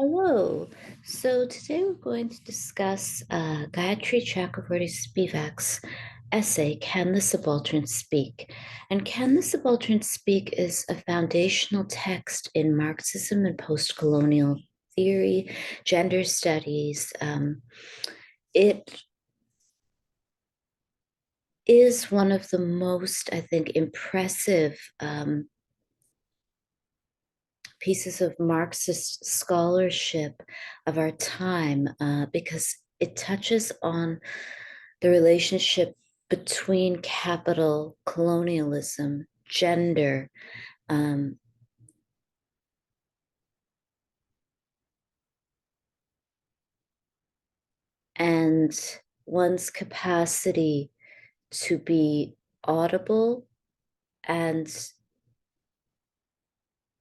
Hello. So today we're going to discuss Gayatri Chakravorty Spivak's essay, Can the Subaltern Speak? And Can the Subaltern Speak is a foundational text in Marxism and post-colonial theory, gender studies. It is one of the most, I think, impressive pieces of Marxist scholarship of our time because it touches on the relationship between capital, colonialism, gender, um, and one's capacity to be audible and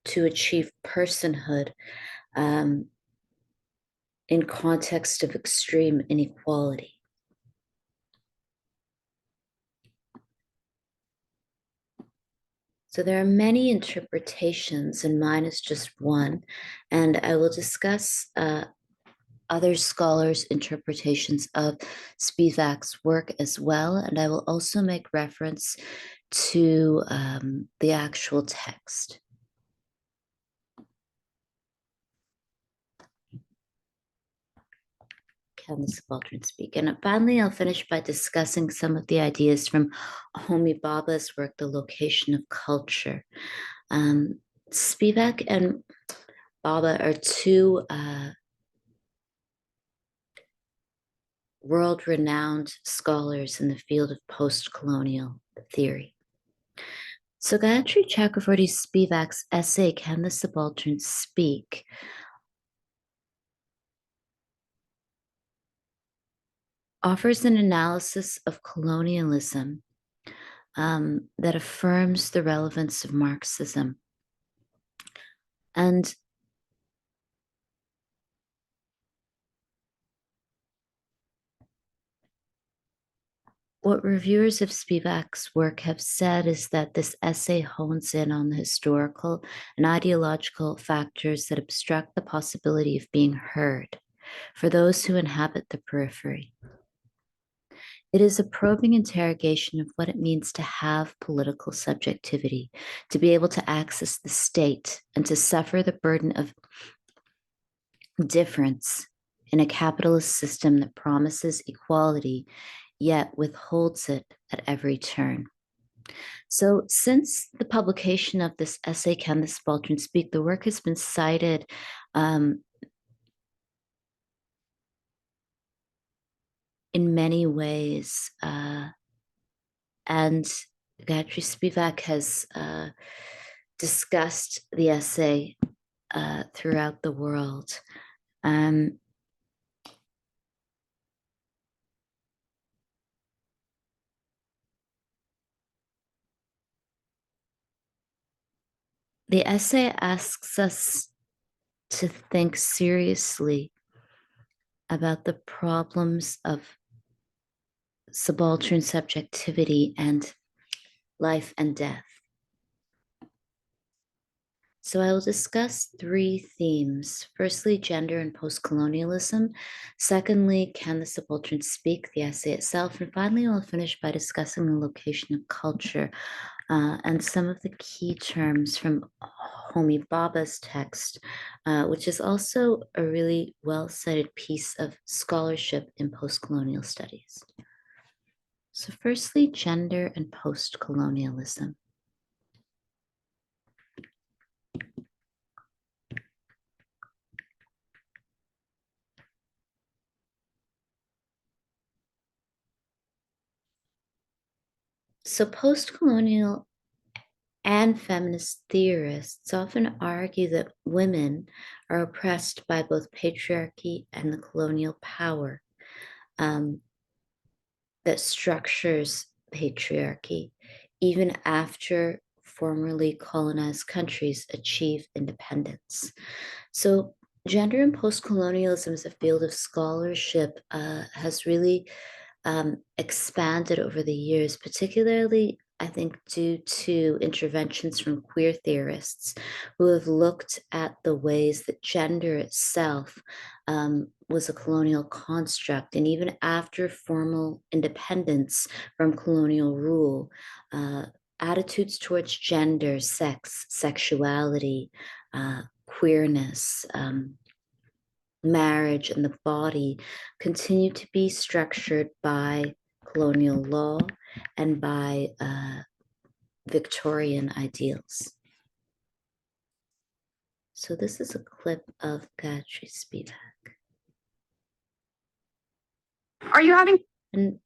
to achieve personhood um, in context of extreme inequality. So there are many interpretations, and mine is just one. And I will discuss other scholars' interpretations of Spivak's work as well. And I will also make reference to the actual text. Can the Subaltern Speak? And finally, I'll finish by discussing some of the ideas from Homi Bhabha's work, The Location of Culture. Spivak and Bhabha are two world-renowned scholars in the field of post-colonial theory. So Gayatri Chakravorty Spivak's essay, Can the Subaltern Speak? Offers an analysis of colonialism that affirms the relevance of Marxism. And what reviewers of Spivak's work have said is that this essay hones in on the historical and ideological factors that obstruct the possibility of being heard for those who inhabit the periphery. It is a probing interrogation of what it means to have political subjectivity, to be able to access the state, and to suffer the burden of difference in a capitalist system that promises equality, yet withholds it at every turn. So, since the publication of this essay, Can the Subaltern Speak? The work has been cited in many ways. And Gayatri Spivak has discussed the essay throughout the world. The essay asks us to think seriously about the problems of subaltern subjectivity and life and death. So I will discuss three themes. Firstly, gender and post-colonialism. Secondly, Can the Subaltern Speak? The essay itself. And finally, I'll finish by discussing the location of culture and some of the key terms from Homi Bhabha's text, which is also a really well-cited piece of scholarship in post-colonial studies. So firstly, gender and post-colonialism. So post-colonial and feminist theorists often argue that women are oppressed by both patriarchy and the colonial power that structures patriarchy, even after formerly colonized countries achieve independence. So, gender and post-colonialism as a field of scholarship has really expanded over the years, particularly I think, due to interventions from queer theorists who have looked at the ways that gender itself was a colonial construct. And even after formal independence from colonial rule, attitudes towards gender, sex, sexuality, queerness, marriage, and the body continue to be structured by colonial law and by Victorian ideals. So this is a clip of Gayatri Spivak. Are you having? And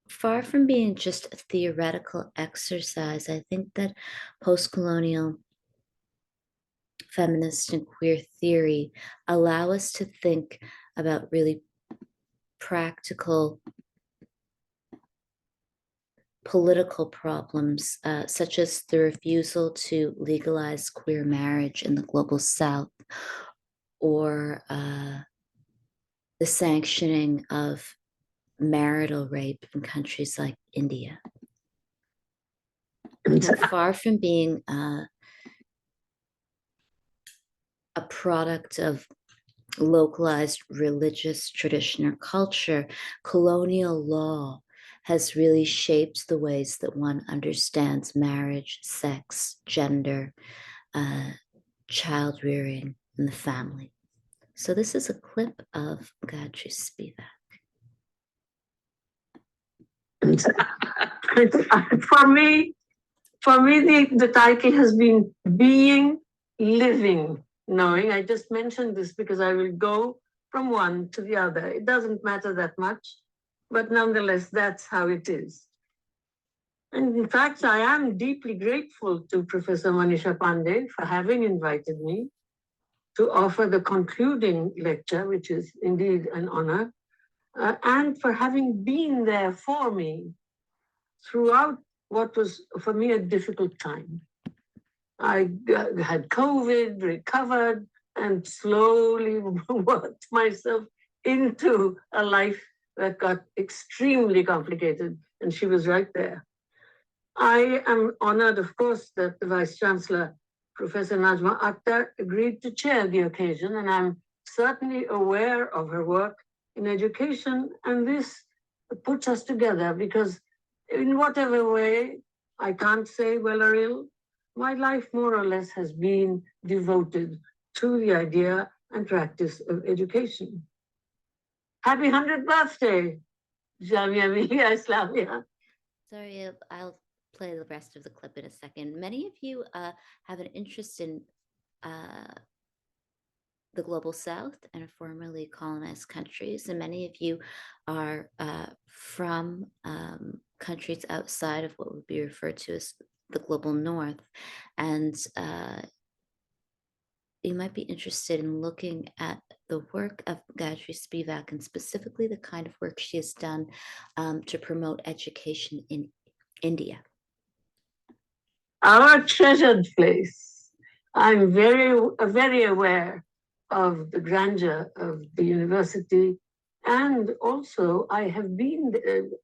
far from being just a theoretical exercise, I think that post-colonial feminist and queer theory allow us to think about really practical political problems, such as the refusal to legalize queer marriage in the global South, or the sanctioning of marital rape in countries like India. Now, far from being a product of localized religious tradition or culture, colonial law has really shaped the ways that one understands marriage, sex, gender, child rearing, and the family. So this is a clip of Gayatri Spivak. For me, the title has been Being, Living, Knowing. I just mentioned this because I will go from one to the other. It doesn't matter that much, but nonetheless, that's how it is. And in fact, I am deeply grateful to Professor Manisha Pandey for having invited me to offer the concluding lecture, which is indeed an honor, and for having been there for me throughout what was, for me, a difficult time. I had COVID, recovered, and slowly worked myself into a life that got extremely complicated, and she was right there. I am honored, of course, that the Vice Chancellor, Professor Najma Akhtar, agreed to chair the occasion, and I'm certainly aware of her work in education, and this puts us together because in whatever way, I can't say well or ill, my life more or less has been devoted to the idea and practice of education. Happy 100th birthday, Jamia Millia Islamia. Sorry, I'll play the rest of the clip in a second. Many of you have an interest in the global South and formerly colonized countries, and many of you are from countries outside of what would be referred to as the global North, and you might be interested in looking at the work of Gayatri Spivak and specifically the kind of work she has done to promote education in India. Our treasured place. I'm very aware of the grandeur of the university, and also I have been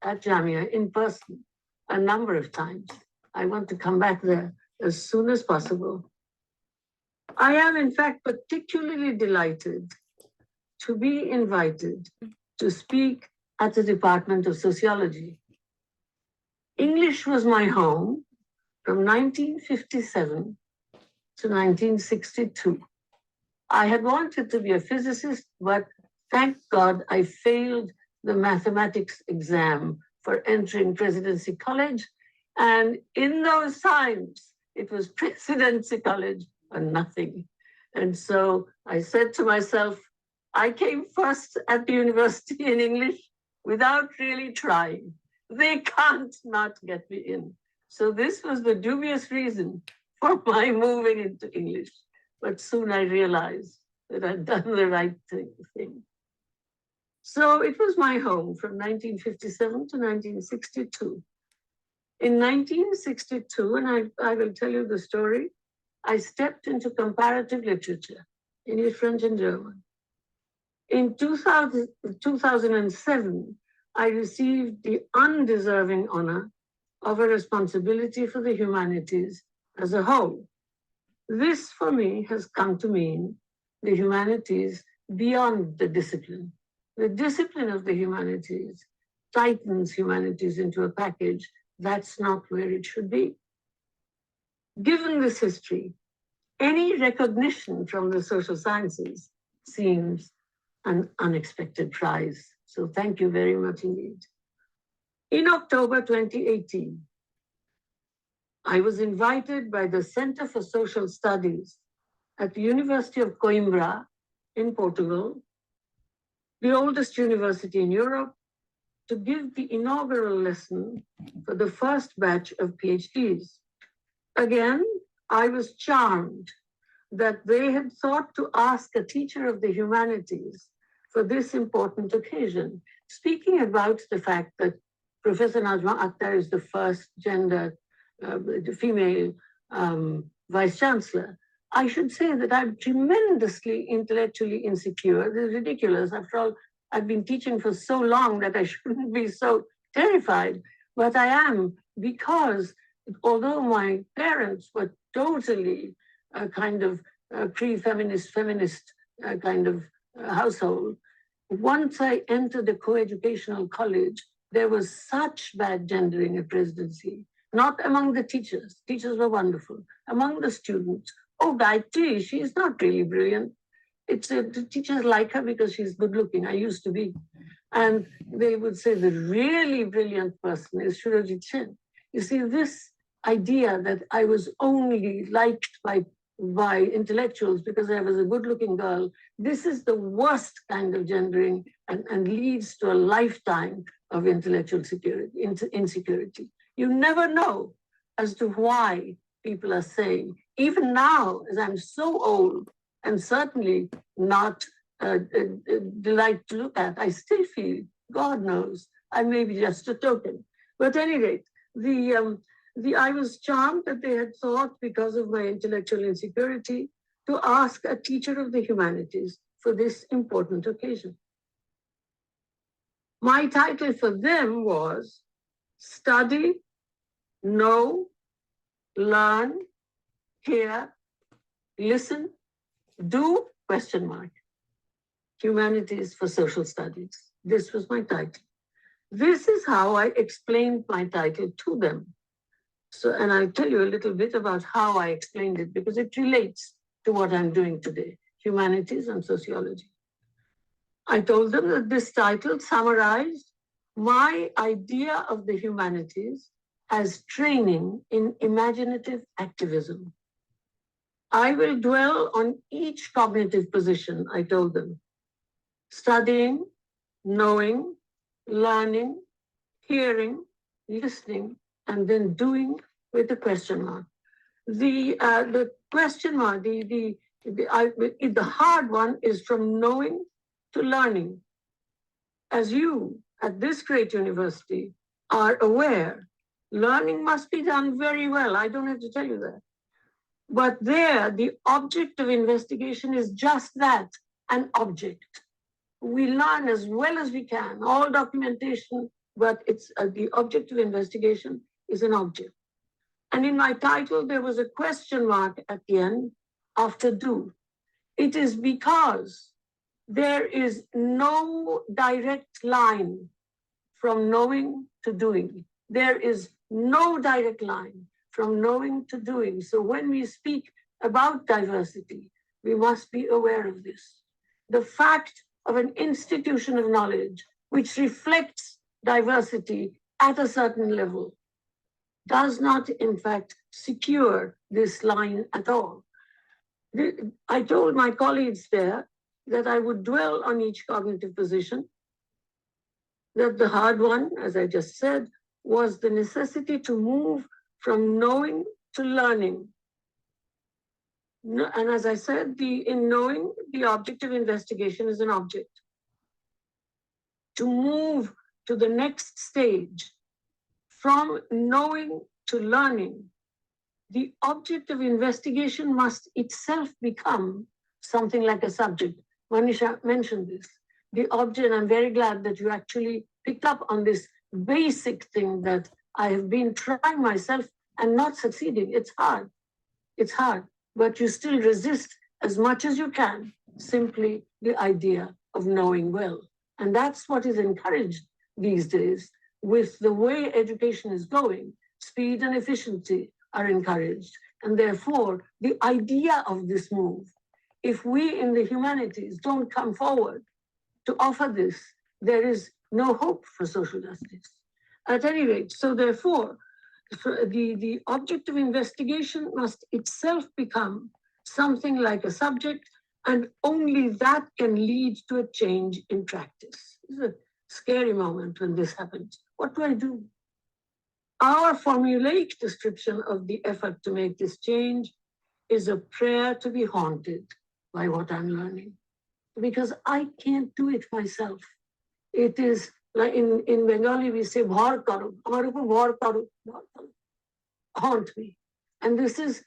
at Jamia in person a number of times. I want to come back there as soon as possible. I am, in fact, particularly delighted to be invited to speak at the Department of Sociology. English was my home from 1957 to 1962. I had wanted to be a physicist, but thank God I failed the mathematics exam for entering Presidency College. And in those times, it was Presidency College or nothing. And so I said to myself, I came first at the university in English without really trying. They can't not get me in. So this was the dubious reason for my moving into English. But soon I realized that I'd done the right thing. So it was my home from 1957 to 1962. In 1962, and I will tell you the story, I stepped into comparative literature, English, French, and German. In 2007, I received the undeserving honor of a responsibility for the humanities as a whole. This, for me, has come to mean the humanities beyond the discipline. The discipline of the humanities tightens humanities into a package. That's not where it should be. Given this history, any recognition from the social sciences seems an unexpected prize. So thank you very much indeed. In October 2018, I was invited by the Center for Social Studies at the University of Coimbra in Portugal, the oldest university in Europe, to give the inaugural lesson for the first batch of PhDs. Again, I was charmed that they had thought to ask a teacher of the humanities for this important occasion, speaking about the fact that Professor Najma Akhtar is the first gender female vice chancellor. I should say that I'm tremendously intellectually insecure. This is ridiculous. After all, I've been teaching for so long that I shouldn't be so terrified, but I am, because although my parents were totally a kind of pre-feminist, feminist kind of household, once I entered a co-educational college, there was such bad gendering at presidency, not among the teachers. Teachers were wonderful. Among the students, oh, Gayatri, she's not really brilliant. The teachers like her because she's good looking. I used to be. And they would say the really brilliant person is Surajit Sen. You see, this idea that I was only liked by intellectuals because I was a good looking girl, this is the worst kind of gendering and leads to a lifetime of intellectual insecurity. You never know as to why people are saying, even now, as I'm so old and certainly not a delight to look at, I still feel, God knows, I may be just a token. But at any rate, I was charmed that they had thought, because of my intellectual insecurity, to ask a teacher of the humanities for this important occasion. My title for them was Study, Know, Learn, Hear, Listen, Do, ? Humanities for Social Studies. This was my title. This is how I explained my title to them. So, and I'll tell you a little bit about how I explained it, because it relates to what I'm doing today, humanities and sociology. I told them that this title summarized my idea of the humanities as training in imaginative activism. I will dwell on each cognitive position, I told them. Studying, knowing, learning, hearing, listening, and then doing with the question mark. The question mark, the hard one is from knowing to learning. As you at this great university are aware, learning must be done very well. I don't have to tell you that. But there, the object of investigation is just that, an object. We learn as well as we can, all documentation, but it's the object of investigation is an object. And in my title, there was a question mark at the end after do. It is because there is no direct line from knowing to doing. There is no direct line from knowing to doing. So when we speak about diversity, we must be aware of this. The fact of an institution of knowledge which reflects diversity at a certain level does not, in fact, secure this line at all. I told my colleagues there that I would dwell on each cognitive position, that the hard one, as I just said, was the necessity to move from knowing to learning. And as I said, in knowing, the object of investigation is an object. To move to the next stage, from knowing to learning, the object of investigation must itself become something like a subject. Manisha mentioned this. The object, and I'm very glad that you actually picked up on this basic thing that I have been trying myself and not succeeding. It's hard. It's hard, but you still resist as much as you can, simply the idea of knowing well. And that's what is encouraged these days with the way education is going. Speed and efficiency are encouraged. And therefore, the idea of this move, if we in the humanities don't come forward to offer this, there is no hope for social justice. At any rate, so therefore, the object of investigation must itself become something like a subject, and only that can lead to a change in practice. It's a scary moment when this happens. What do I do? Our formulaic description of the effort to make this change is a prayer to be haunted by what I'm learning, because I can't do it myself. It is like in Bengali, we say, bhar karo, amar upar bhar karo, haunt me. And this is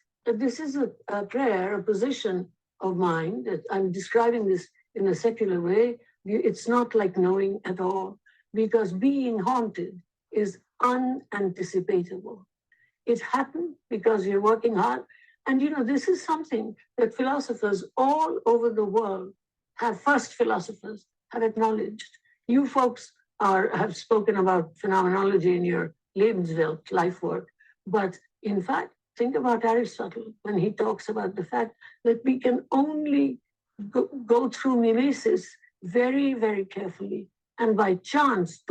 a prayer, a position of mine that I'm describing this in a secular way. It's not like knowing at all, because being haunted is unanticipatable. It happened because you're working hard. And this is something that philosophers all over the world first philosophers have acknowledged. You folks have spoken about phenomenology in your Lebenswelt, life work. But in fact, think about Aristotle when he talks about the fact that we can only go through mimesis very, very carefully. And by chance,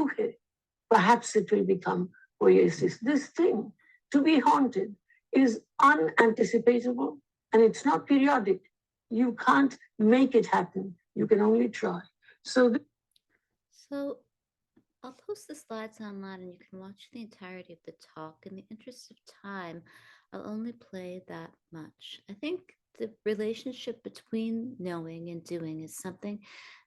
perhaps it will become poiesis. This thing, to be haunted, is unanticipatable and it's not periodic. You can't make it happen. You can only try. So I'll post the slides online and you can watch the entirety of the talk. In the interest of time, I'll only play that much. I think the relationship between knowing and doing is something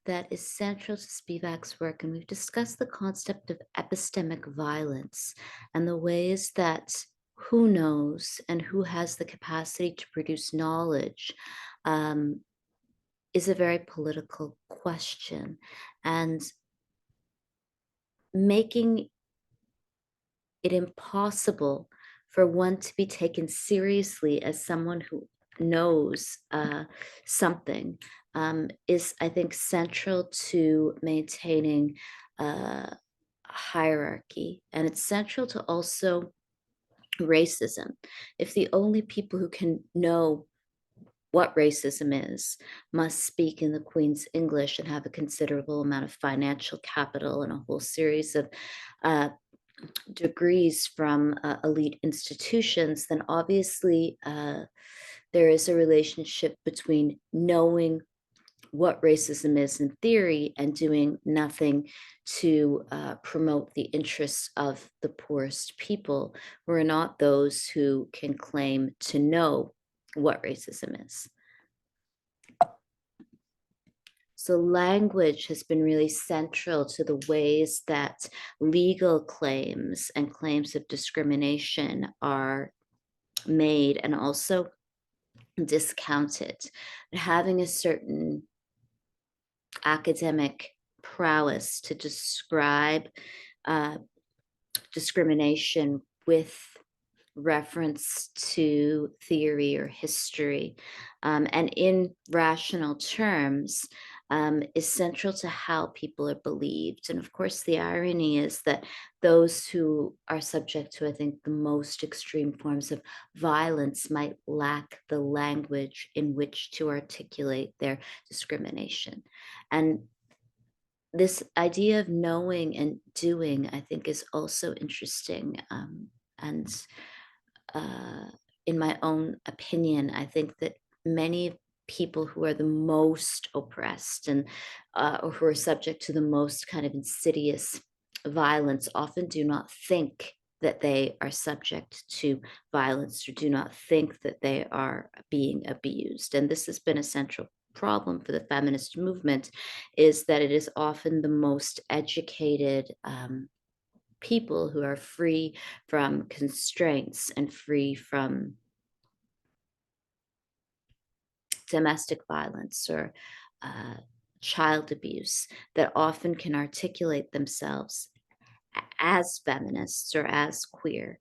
that is central to Spivak's work. And we've discussed the concept of epistemic violence and the ways that who knows and who has the capacity to produce knowledge is a very political question. And making it impossible for one to be taken seriously as someone who knows something is, I think, central to maintaining hierarchy. And it's central to also racism. If the only people who can know what racism is must speak in the Queen's English and have a considerable amount of financial capital and a whole series of degrees from elite institutions, then obviously there is a relationship between knowing what racism is in theory and doing nothing to promote the interests of the poorest people, who are not those who can claim to know what racism is. So language has been really central to the ways that legal claims and claims of discrimination are made and also discounted. Having a certain academic prowess to describe discrimination with reference to theory or history and in rational terms is central to how people are believed. And of course, the irony is that those who are subject to, I think, the most extreme forms of violence might lack the language in which to articulate their discrimination. And this idea of knowing and doing, I think, is also interesting. And in my own opinion, I think that many people who are the most oppressed and or who are subject to the most kind of insidious violence often do not think that they are subject to violence or do not think that they are being abused. And this has been a central problem for the feminist movement, is that it is often the most educated people who are free from constraints and free from domestic violence or child abuse that often can articulate themselves as feminists or as queer.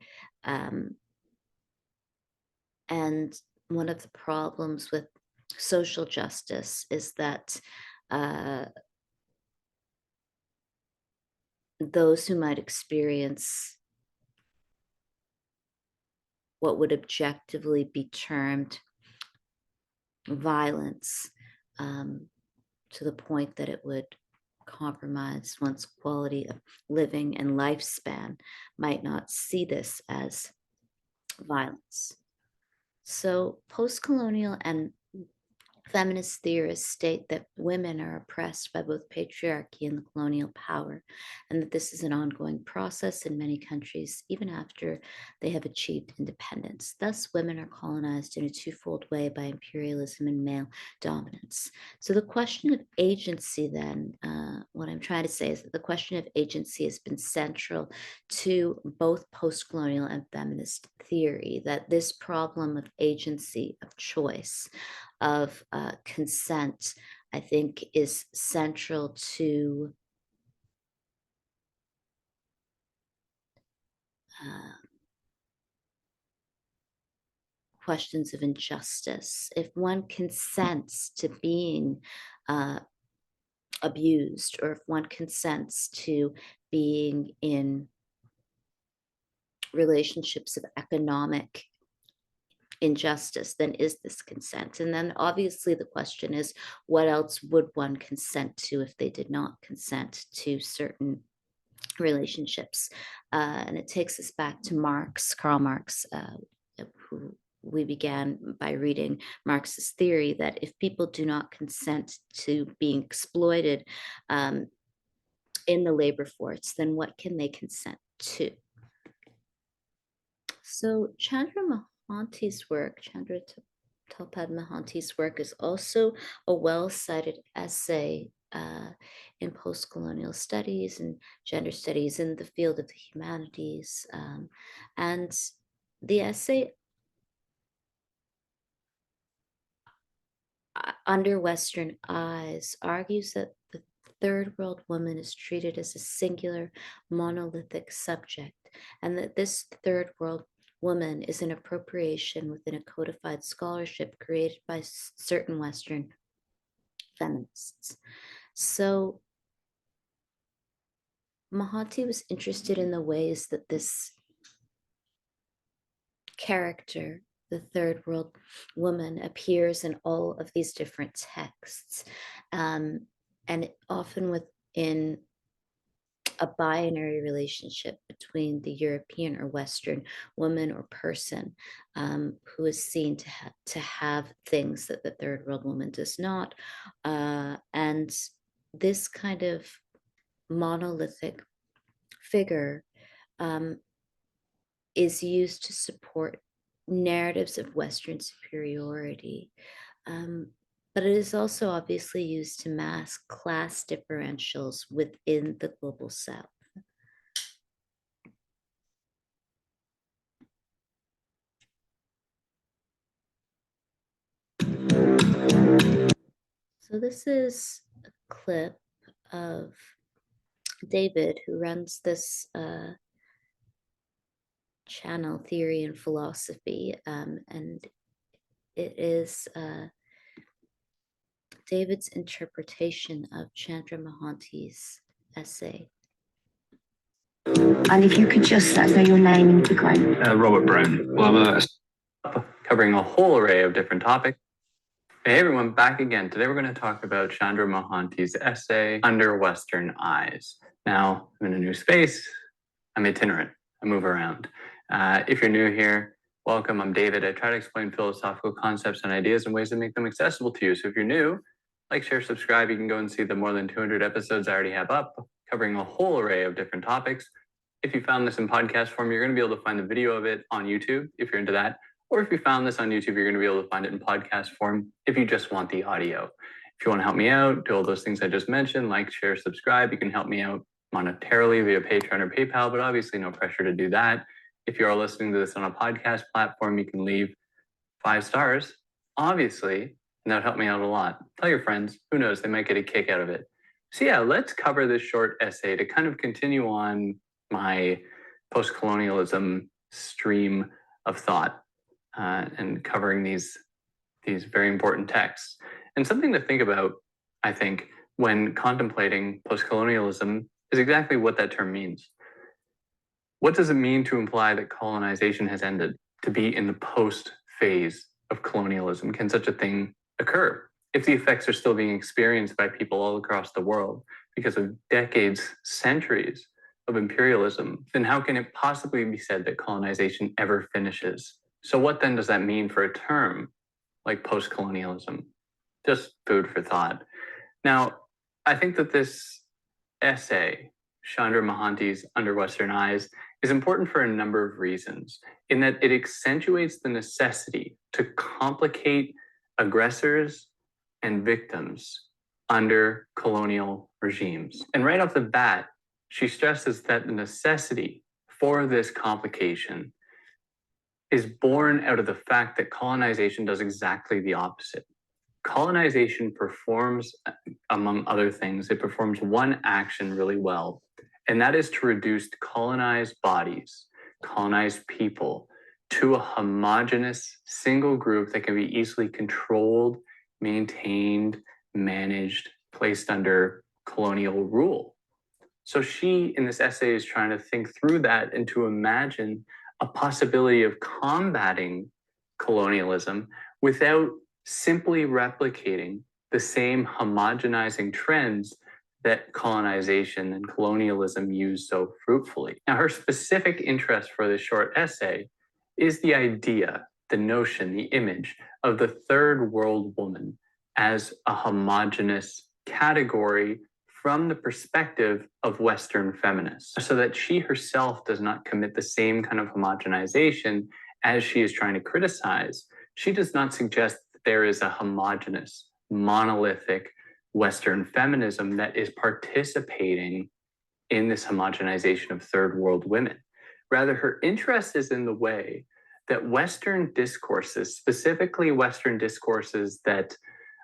And one of the problems with social justice is that those who might experience what would objectively be termed violence, to the point that it would compromise one's quality of living and lifespan, might not see this as violence. So post-colonial and feminist theorists state that women are oppressed by both patriarchy and the colonial power, and that this is an ongoing process in many countries, even after they have achieved independence. Thus, women are colonized in a twofold way by imperialism and male dominance. So the question of agency then, what I'm trying to say is that the question of agency has been central to both post-colonial and feminist theory, that this problem of agency, of choice, of consent, I think, is central to questions of injustice. If one consents to being abused, or if one consents to being in relationships of economic injustice, then is this consent? And then obviously the question is, what else would one consent to if they did not consent to certain relationships? And it takes us back to Marx, Karl Marx, who we began by reading Marx's theory that if people do not consent to being exploited in the labor force, then what can they consent to? So Chandra Mohanty's work, Chandra Talpad Mohanty's work, is also a well-cited essay in post-colonial studies and gender studies in the field of the humanities. And the essay, Under Western Eyes, argues that the third world woman is treated as a singular monolithic subject, and that this third world woman is an appropriation within a codified scholarship created by certain Western feminists. So Mohanty was interested in the ways that this character, the third world woman, appears in all of these different texts, and often within a binary relationship between the European or Western woman or person, who is seen to have things that the third world woman does not. And this kind of monolithic figure is used to support narratives of Western superiority. But it is also obviously used to mask class differentials within the global South. So this is a clip of David, who runs this channel, Theory and Philosophy, and it is David's interpretation of Chandra Mohanty's essay. And if you could just say your name and degree. Robert Brown. Well, I'm covering a whole array of different topics. Hey everyone, back again. Today we're going to talk about Chandra Mohanty's essay, Under Western Eyes. Now, I'm in a new space. I'm itinerant. I move around. If you're new here, welcome. I'm David. I try to explain philosophical concepts and ideas in ways that make them accessible to you. So if you're new, like, share, subscribe. You can go and see the more than 200 episodes I already have up, covering a whole array of different topics. If you found this in podcast form, you're going to be able to find the video of it on YouTube, if you're into that. Or if you found this on YouTube, you're going to be able to find it in podcast form if you just want the audio. If you want to help me out, do all those things I just mentioned, like, share, subscribe. You can help me out monetarily via Patreon or PayPal, but obviously no pressure to do that. If you are listening to this on a podcast platform, you can leave 5 stars, obviously, and that would help me out a lot. Tell your friends, who knows, they might get a kick out of it. So yeah, let's cover this short essay to kind of continue on my post-colonialism stream of thought and covering these very important texts. And something to think about, I think, when contemplating post-colonialism is exactly what that term means. What does it mean to imply that colonization has ended, to be in the post phase of colonialism? Can such a thing occur? If the effects are still being experienced by people all across the world because of decades, centuries of imperialism, then how can it possibly be said that colonization ever finishes? So what then does that mean for a term like post-colonialism? Just food for thought. Now, I think that this essay, Chandra Mohanty's Under Western Eyes, is important for a number of reasons, in that it accentuates the necessity to complicate aggressors and victims under colonial regimes. And right off the bat, she stresses that the necessity for this complication is born out of the fact that colonization does exactly the opposite. Colonization performs, among other things, it performs one action really well, and that is to reduce colonized bodies, colonized people, to a homogeneous single group that can be easily controlled, maintained, managed, placed under colonial rule. So she, in this essay, is trying to think through that and to imagine a possibility of combating colonialism without simply replicating the same homogenizing trends that colonization and colonialism use so fruitfully. Now, her specific interest for this short essay is the idea, the notion, the image of the third world woman as a homogenous category from the perspective of Western feminists, so that she herself does not commit the same kind of homogenization as she is trying to criticize. She does not suggest that there is a homogenous, monolithic Western feminism that is participating in this homogenization of third world women. Rather, her interest is in the way that Western discourses, specifically Western discourses that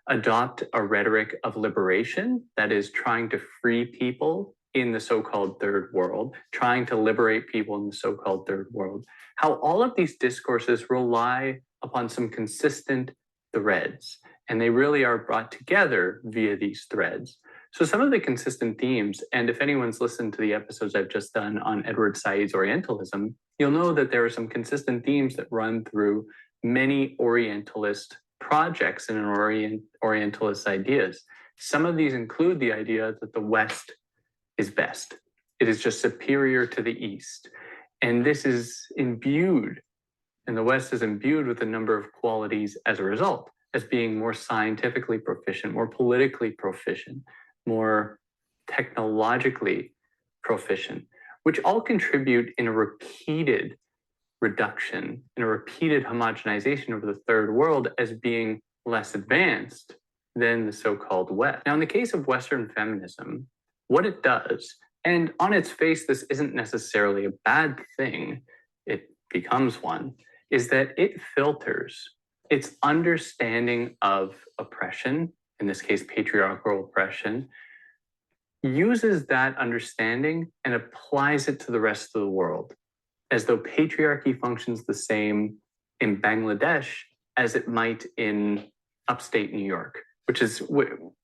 adopt a rhetoric of liberation, that is trying to free people in the so-called third world, trying to liberate people in the so-called third world, how all of these discourses rely upon some consistent threads, and they really are brought together via these threads. So some of the consistent themes, and if anyone's listened to the episodes I've just done on Edward Said's Orientalism, you'll know that there are some consistent themes that run through many Orientalist projects and Orientalist ideas. Some of these include the idea that the West is best. It is just superior to the East. And this is imbued, and the West is imbued with a number of qualities as a result, as being more scientifically proficient, more politically proficient, more technologically proficient, which all contribute in a repeated reduction, in a repeated homogenization of the third world as being less advanced than the so-called West. Now, in the case of Western feminism, what it does, and on its face, this isn't necessarily a bad thing, it becomes one, is that it filters its understanding of oppression, in this case, patriarchal oppression, uses that understanding and applies it to the rest of the world, as though patriarchy functions the same in Bangladesh as it might in upstate New York, which is,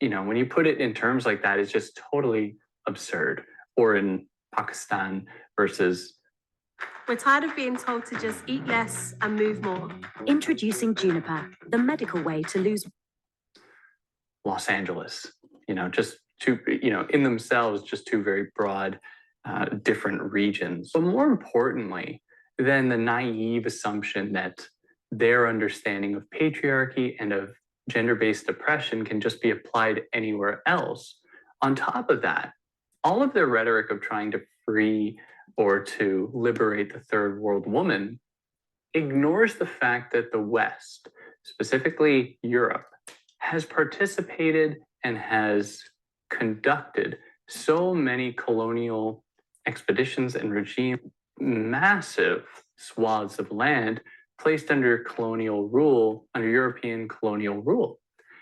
you know, when you put it in terms like that, it's just totally absurd. Or in Pakistan versus... We're tired of being told to just eat less and move more. Introducing Juniper, the medical way to lose... Los Angeles, you know, just two, you know, in themselves, just two very broad, different regions. But more importantly than the naive assumption that their understanding of patriarchy and of gender-based oppression can just be applied anywhere else, on top of that, all of their rhetoric of trying to free or to liberate the third world woman ignores the fact that the West, specifically Europe, has participated and has conducted so many colonial expeditions and regimes, massive swaths of land placed under colonial rule, under European colonial rule.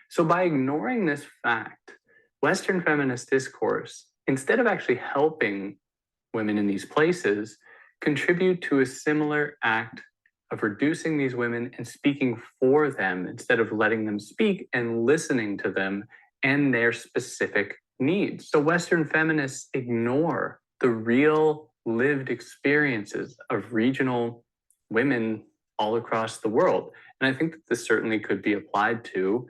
So by ignoring this fact, Western feminist discourse, instead of actually helping women in these places contribute to a similar act of reducing these women and speaking for them instead of letting them speak and listening to them and their specific needs. So Western feminists ignore the real lived experiences of regional women all across the world. And I think that this certainly could be applied to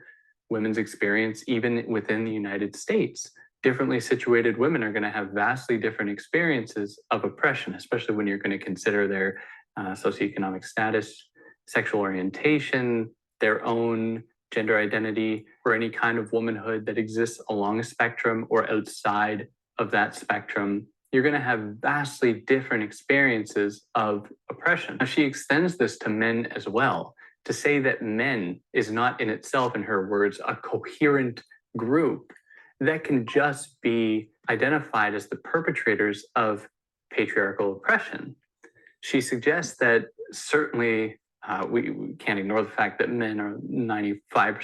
women's experience even within the United States. Differently situated women are going to have vastly different experiences of oppression, especially when you're going to consider their socioeconomic status, sexual orientation, their own gender identity, or any kind of womanhood that exists along a spectrum or outside of that spectrum. You're going to have vastly different experiences of oppression. Now, she extends this to men as well, to say that men is not in itself, in her words, a coherent group that can just be identified as the perpetrators of patriarchal oppression. She suggests that certainly we can't ignore the fact that men are 95%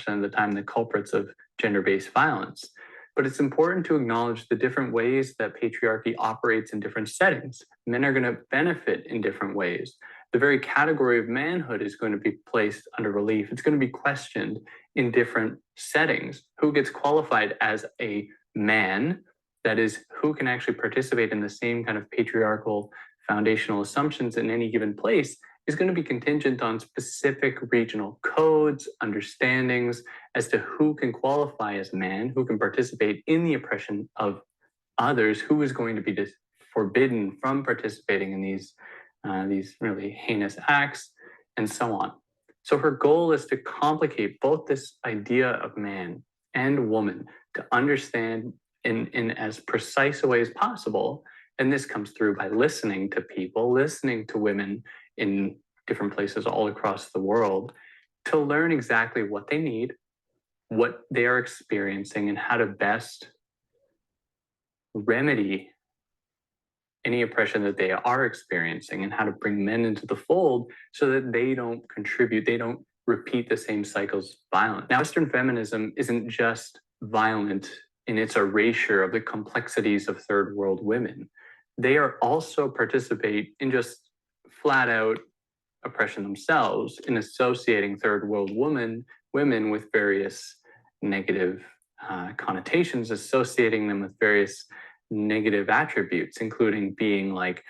of the time the culprits of gender-based violence. But it's important to acknowledge the different ways that patriarchy operates in different settings. Men are going to benefit in different ways. The very category of manhood is going to be placed under relief. It's going to be questioned in different settings. Who gets qualified as a man? That is, who can actually participate in the same kind of patriarchal foundational assumptions in any given place is going to be contingent on specific regional codes, understandings as to who can qualify as man, who can participate in the oppression of others, who is going to be forbidden from participating in these really heinous acts, and so on. So her goal is to complicate both this idea of man and woman to understand in as precise a way as possible. And this comes through by listening to people, listening to women in different places all across the world, to learn exactly what they need, what they are experiencing, and how to best remedy any oppression that they are experiencing, and how to bring men into the fold so that they don't contribute, they don't repeat the same cycles of violence. Now, Western feminism isn't just violent in its erasure of the complexities of third world women. They are also participate in just flat out oppression themselves, in associating third world women with various negative connotations, associating them with various negative attributes, including being like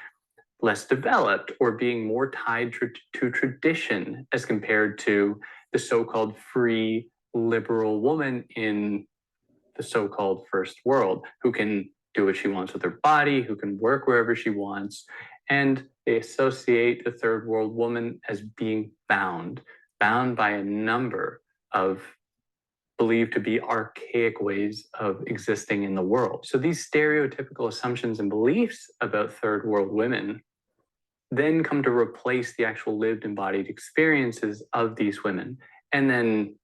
less developed or being more tied to tradition as compared to the so-called free liberal woman in the so-called first world, who can do what she wants with her body, who can work wherever she wants. And they associate the third world woman as being bound by a number of believed to be archaic ways of existing in the world. So these stereotypical assumptions and beliefs about third world women then come to replace the actual lived embodied experiences of these women. And then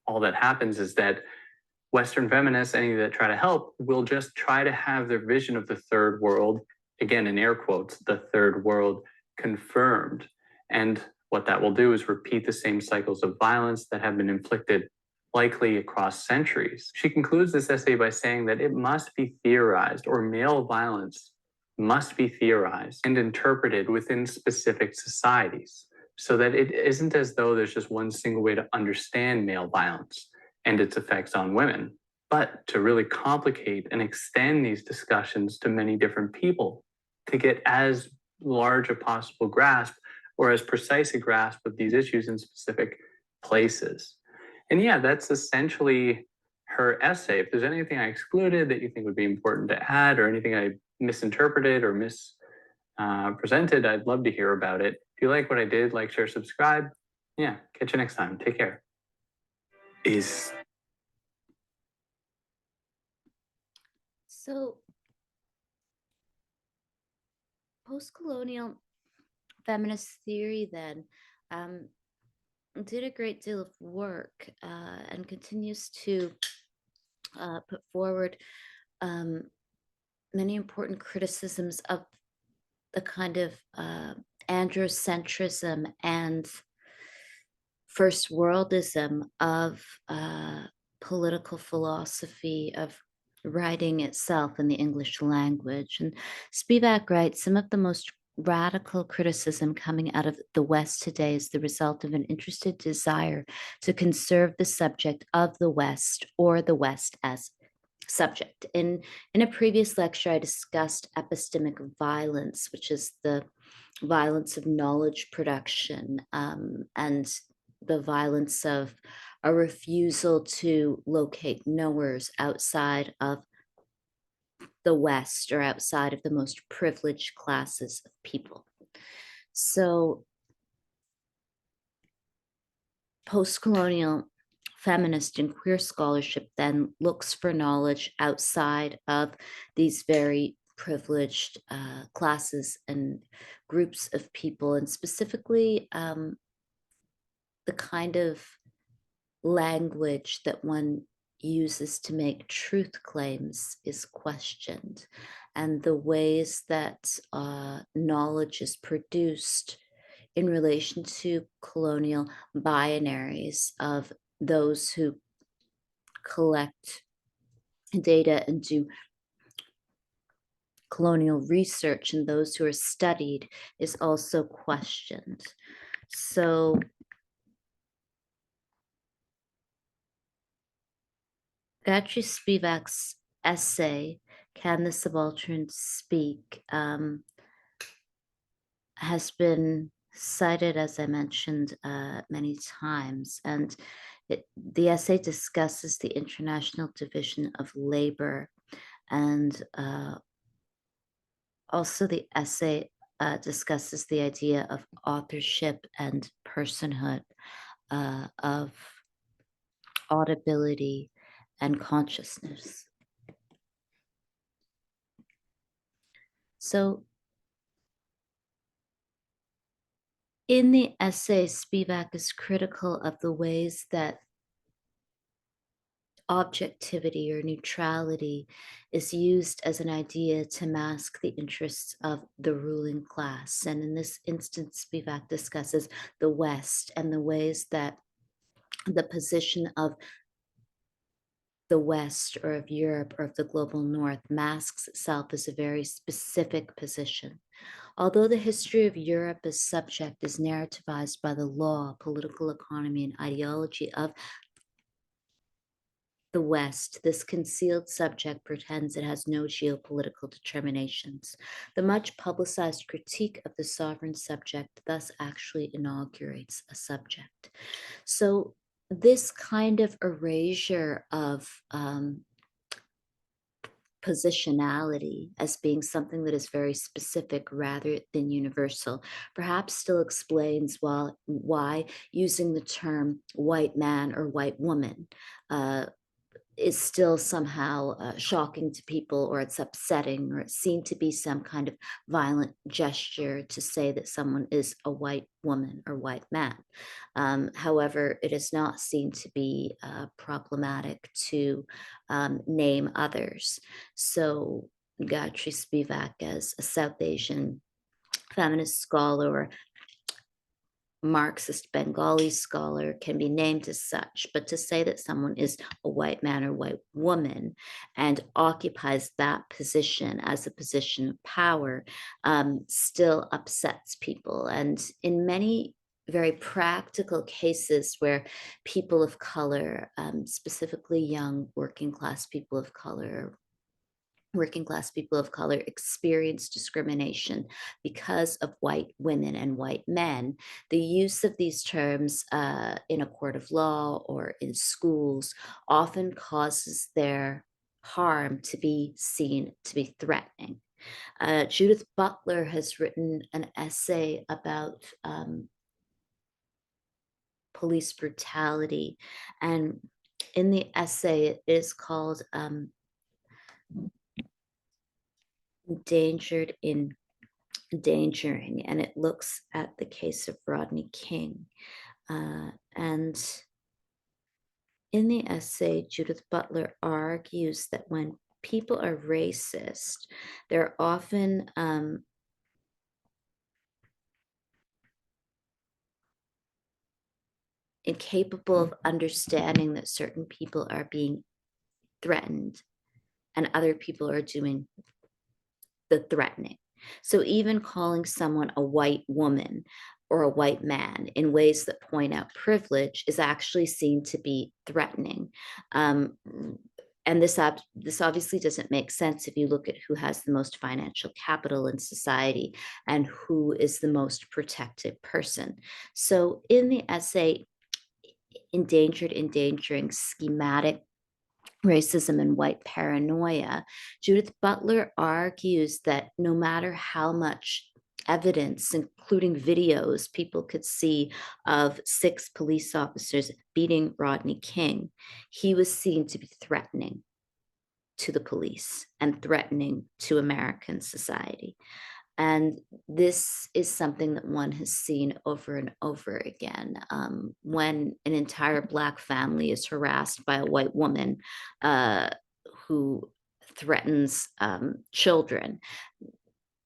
all that happens is that Western feminists, any that try to help, will just try to have their vision of the third world, again in air quotes, the third world, confirmed. And what that will do is repeat the same cycles of violence that have been inflicted likely across centuries. She concludes this essay by saying that it must be theorized, or male violence must be theorized and interpreted within specific societies, so that it isn't as though there's just one single way to understand male violence and its effects on women, but to really complicate and extend these discussions to many different people to get as large a possible grasp or as precise a grasp of these issues in specific places. And yeah, that's essentially her essay. If there's anything I excluded that you think would be important to add, or anything I misinterpreted or mispresented, I'd love to hear about it. If you like what I did, like, share, subscribe. Yeah, catch you next time. Take care. So, post-colonial feminist theory then did a great deal of work and continues to put forward many important criticisms of the kind of androcentrism and first worldism of political philosophy, of writing itself in the English language. And Spivak writes, some of the most radical criticism coming out of the West today is the result of an interested desire to conserve the subject of the West, or the West as subject. In a previous lecture, I discussed epistemic violence, which is the violence of knowledge production, and the violence of a refusal to locate knowers outside of the West, or outside of the most privileged classes of people. So post-colonial feminist and queer scholarship then looks for knowledge outside of these very privileged classes and groups of people, and specifically the kind of language that one uses to make truth claims is questioned, and the ways that knowledge is produced in relation to colonial binaries of those who collect data and do colonial research and those who are studied is also questioned. So Gayatri Spivak's essay, Can the Subaltern Speak, has been cited, as I mentioned, many times. And the essay discusses the international division of labor, and also the essay discusses the idea of authorship and personhood, of audibility and consciousness. So in the essay, Spivak is critical of the ways that objectivity or neutrality is used as an idea to mask the interests of the ruling class. And in this instance, Spivak discusses the West and the ways that the position of the West, or of Europe, or of the global North masks itself as a very specific position. Although the history of Europe as subject is narrativized by the law, political economy, and ideology of the West, this concealed subject pretends it has no geopolitical determinations. The much publicized critique of the sovereign subject thus actually inaugurates a subject. So this kind of erasure of positionality as being something that is very specific rather than universal perhaps still explains why using the term white man or white woman is still somehow shocking to people, or it's upsetting, or it's seen to be some kind of violent gesture to say that someone is a white woman or white man. However, it is not seen to be problematic to name others. So Gayatri Spivak, as a South Asian feminist scholar or Marxist Bengali scholar, can be named as such, but to say that someone is a white man or white woman and occupies that position as a position of power still upsets people. And in many very practical cases where people of color, specifically young working class people of color, experience discrimination because of white women and white men, the use of these terms in a court of law or in schools often causes their harm to be seen to be threatening. Judith Butler has written an essay about police brutality, and in the essay it is called Endangered in Endangering, and it looks at the case of Rodney King. And in the essay, Judith Butler argues that when people are racist, they're often incapable of understanding that certain people are being threatened and other people are doing the threatening. So even calling someone a white woman or a white man in ways that point out privilege is actually seen to be threatening. And this obviously doesn't make sense if you look at who has the most financial capital in society and who is the most protected person. So in the essay, Endangering Schematic Racism and White Paranoia, Judith Butler argues that no matter how much evidence, including videos, people could see of 6 police officers beating Rodney King, he was seen to be threatening to the police and threatening to American society. And this is something that one has seen over and over again. When an entire Black family is harassed by a white woman who threatens children,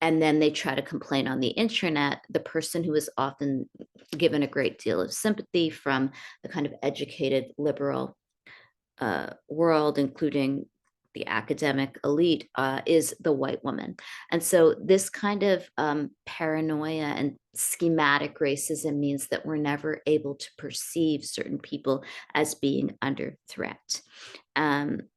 and then they try to complain on the internet, the person who is often given a great deal of sympathy from the kind of educated liberal world, including the academic elite, is the white woman. And so this kind of paranoia and schematic racism means that we're never able to perceive certain people as being under threat. And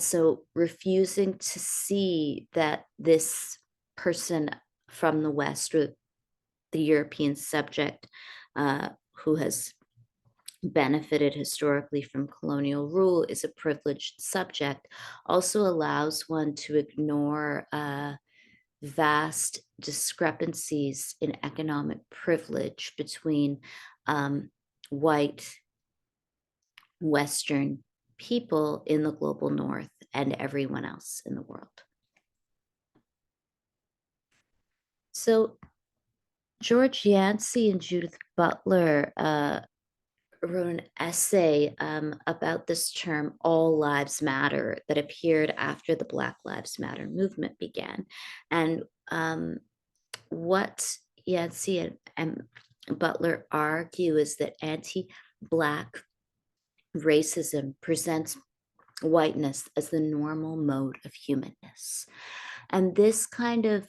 so refusing to see that this person from the West or the European subject who has benefited historically from colonial rule is a privileged subject also allows one to ignore vast discrepancies in economic privilege between white Western people in the global North and everyone else in the world. So George Yancey and Judith Butler wrote an essay about this term, all lives matter, that appeared after the Black Lives Matter movement began. And what Yancey and Butler argue is that anti-Black racism presents whiteness as the normal mode of humanness. And this kind of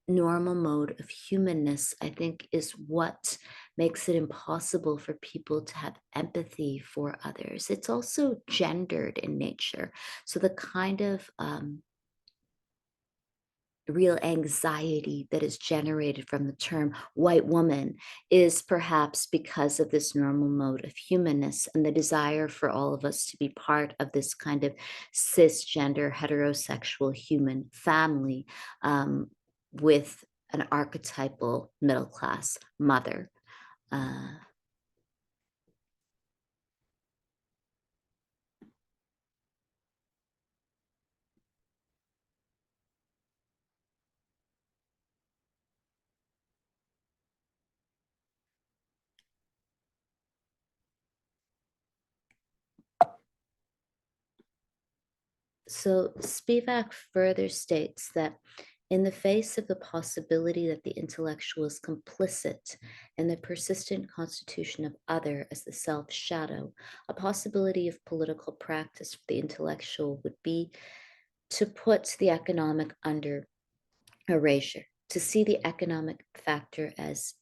normal mode of humanness, I think, is what makes it impossible for people to have empathy for others. It's also gendered in nature. So the kind of real anxiety that is generated from the term white woman is perhaps because of this normal mode of humanness and the desire for all of us to be part of this kind of cisgender heterosexual human family with an archetypal middle class mother. So Spivak further states that in the face of the possibility that the intellectual is complicit in the persistent constitution of other as the self shadow, a possibility of political practice for the intellectual would be to put the economic under erasure, to see the economic factor as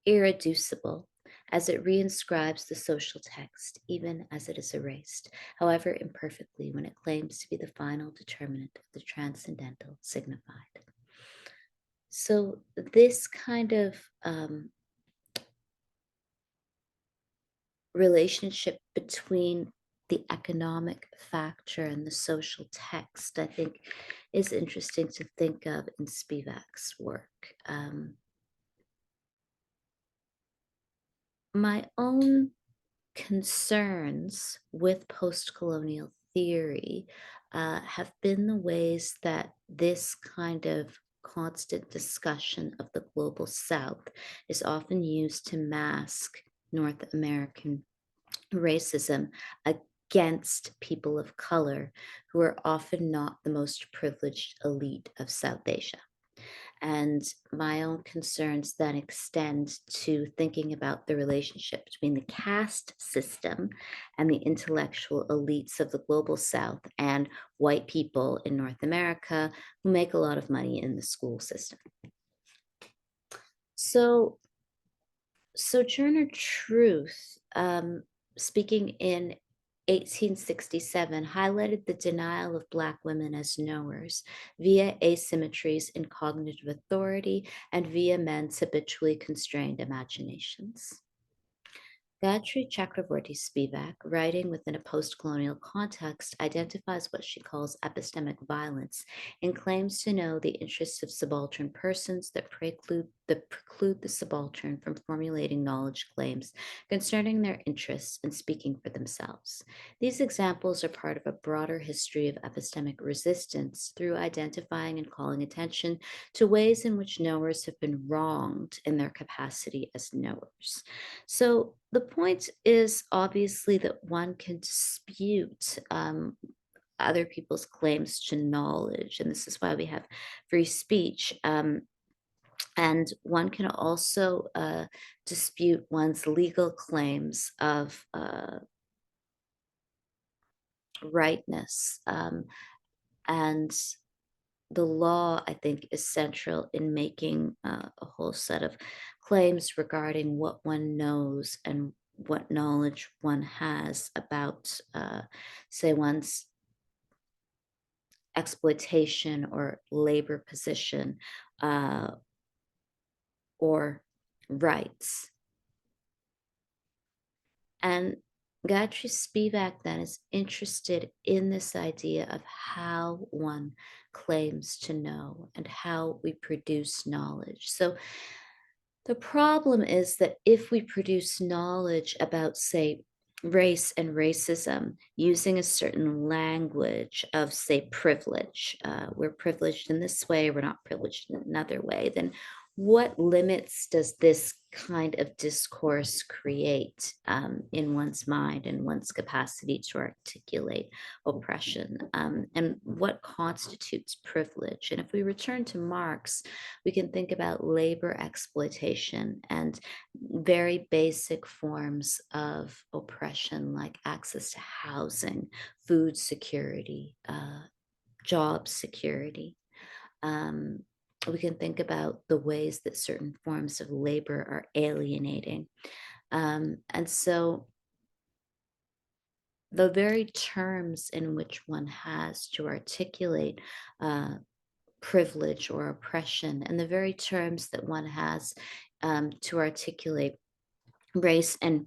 irreducible, as it reinscribes the social text, even as it is erased, however imperfectly, when it claims to be the final determinant of the transcendental signified. So this kind of relationship between the economic factor and the social text, I think, is interesting to think of in Spivak's work. My own concerns with post-colonial theory have been the ways that this kind of constant discussion of the global South is often used to mask North American racism against people of color who are often not the most privileged elite of South Asia. And my own concerns then extend to thinking about the relationship between the caste system and the intellectual elites of the global South and white people in North America who make a lot of money in the school system. So Sojourner Truth, speaking in 1867, highlighted the denial of Black women as knowers via asymmetries in cognitive authority and via men's habitually constrained imaginations. Gayatri Chakravorty Spivak, writing within a post-colonial context, identifies what she calls epistemic violence and claims to know the interests of subaltern persons that preclude the subaltern from formulating knowledge claims concerning their interests and speaking for themselves. These examples are part of a broader history of epistemic resistance through identifying and calling attention to ways in which knowers have been wronged in their capacity as knowers. So the point is obviously that one can dispute other people's claims to knowledge, and this is why we have free speech. And one can also dispute one's legal claims of rightness. And the law, I think, is central in making a whole set of claims regarding what one knows and what knowledge one has about, say, one's exploitation or labor position or rights. And Gayatri Spivak then is interested in this idea of how one claims to know and how we produce knowledge. So the problem is that if we produce knowledge about, say, race and racism using a certain language of, say, privilege, we're privileged in this way, we're not privileged in another way, then what limits does this kind of discourse create in one's mind and one's capacity to articulate oppression? And what constitutes privilege? And if we return to Marx, we can think about labor exploitation and very basic forms of oppression like access to housing, food security, job security. We can think about the ways that certain forms of labor are alienating. And so the very terms in which one has to articulate privilege or oppression, and the very terms that one has to articulate race and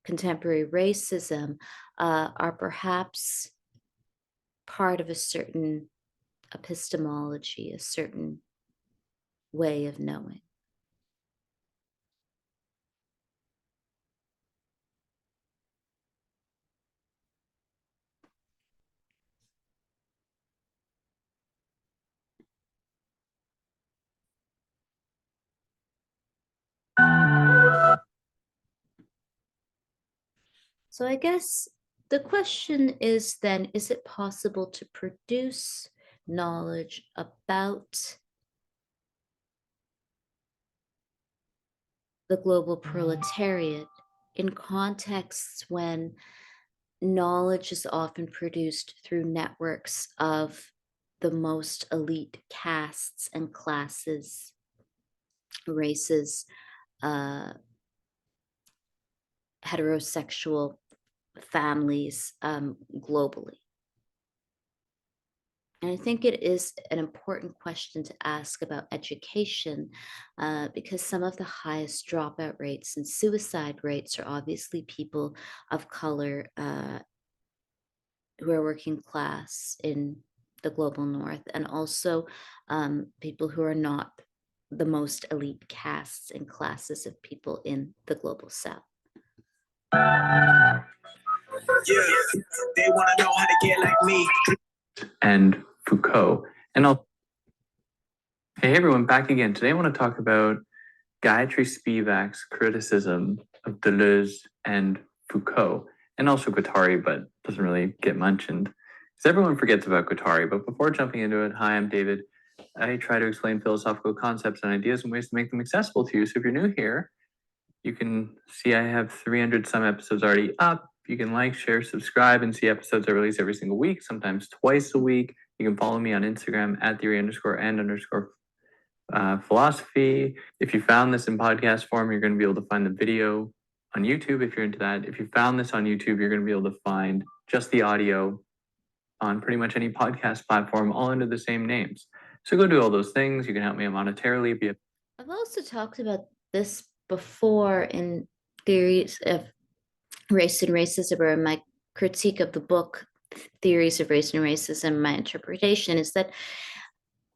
contemporary racism are perhaps part of a certain epistemology, a certain way of knowing. So I guess the question is then, is it possible to produce knowledge about the global proletariat in contexts when knowledge is often produced through networks of the most elite castes and classes, races, heterosexual families globally? And I think it is an important question to ask about education because some of the highest dropout rates and suicide rates are obviously people of color who are working class in the global north, and also people who are not the most elite castes and classes of people in the global south. Yeah, they want to know how to get like me. And Foucault. And hey everyone, back again. Today I want to talk about Gayatri Spivak's criticism of Deleuze and Foucault, and also Guattari, but doesn't really get mentioned because everyone forgets about Guattari. But before jumping into it, hi, I'm David. I try to explain philosophical concepts and ideas in ways to make them accessible to you. So if you're new here, you can see I have 300 some episodes already up. You can like, share, subscribe, and see episodes I release every single week, sometimes twice a week. You can follow me on Instagram at theory_and_philosophy. If you found this in podcast form, you're going to be able to find the video on YouTube if you're into that. If you found this on YouTube, you're going to be able to find just the audio on pretty much any podcast platform, all under the same names. So go do all those things. You can help me monetarily. I've also talked about this before in Theories of Race and Racism, or in my critique of the book Theories of Race and Racism. My interpretation is that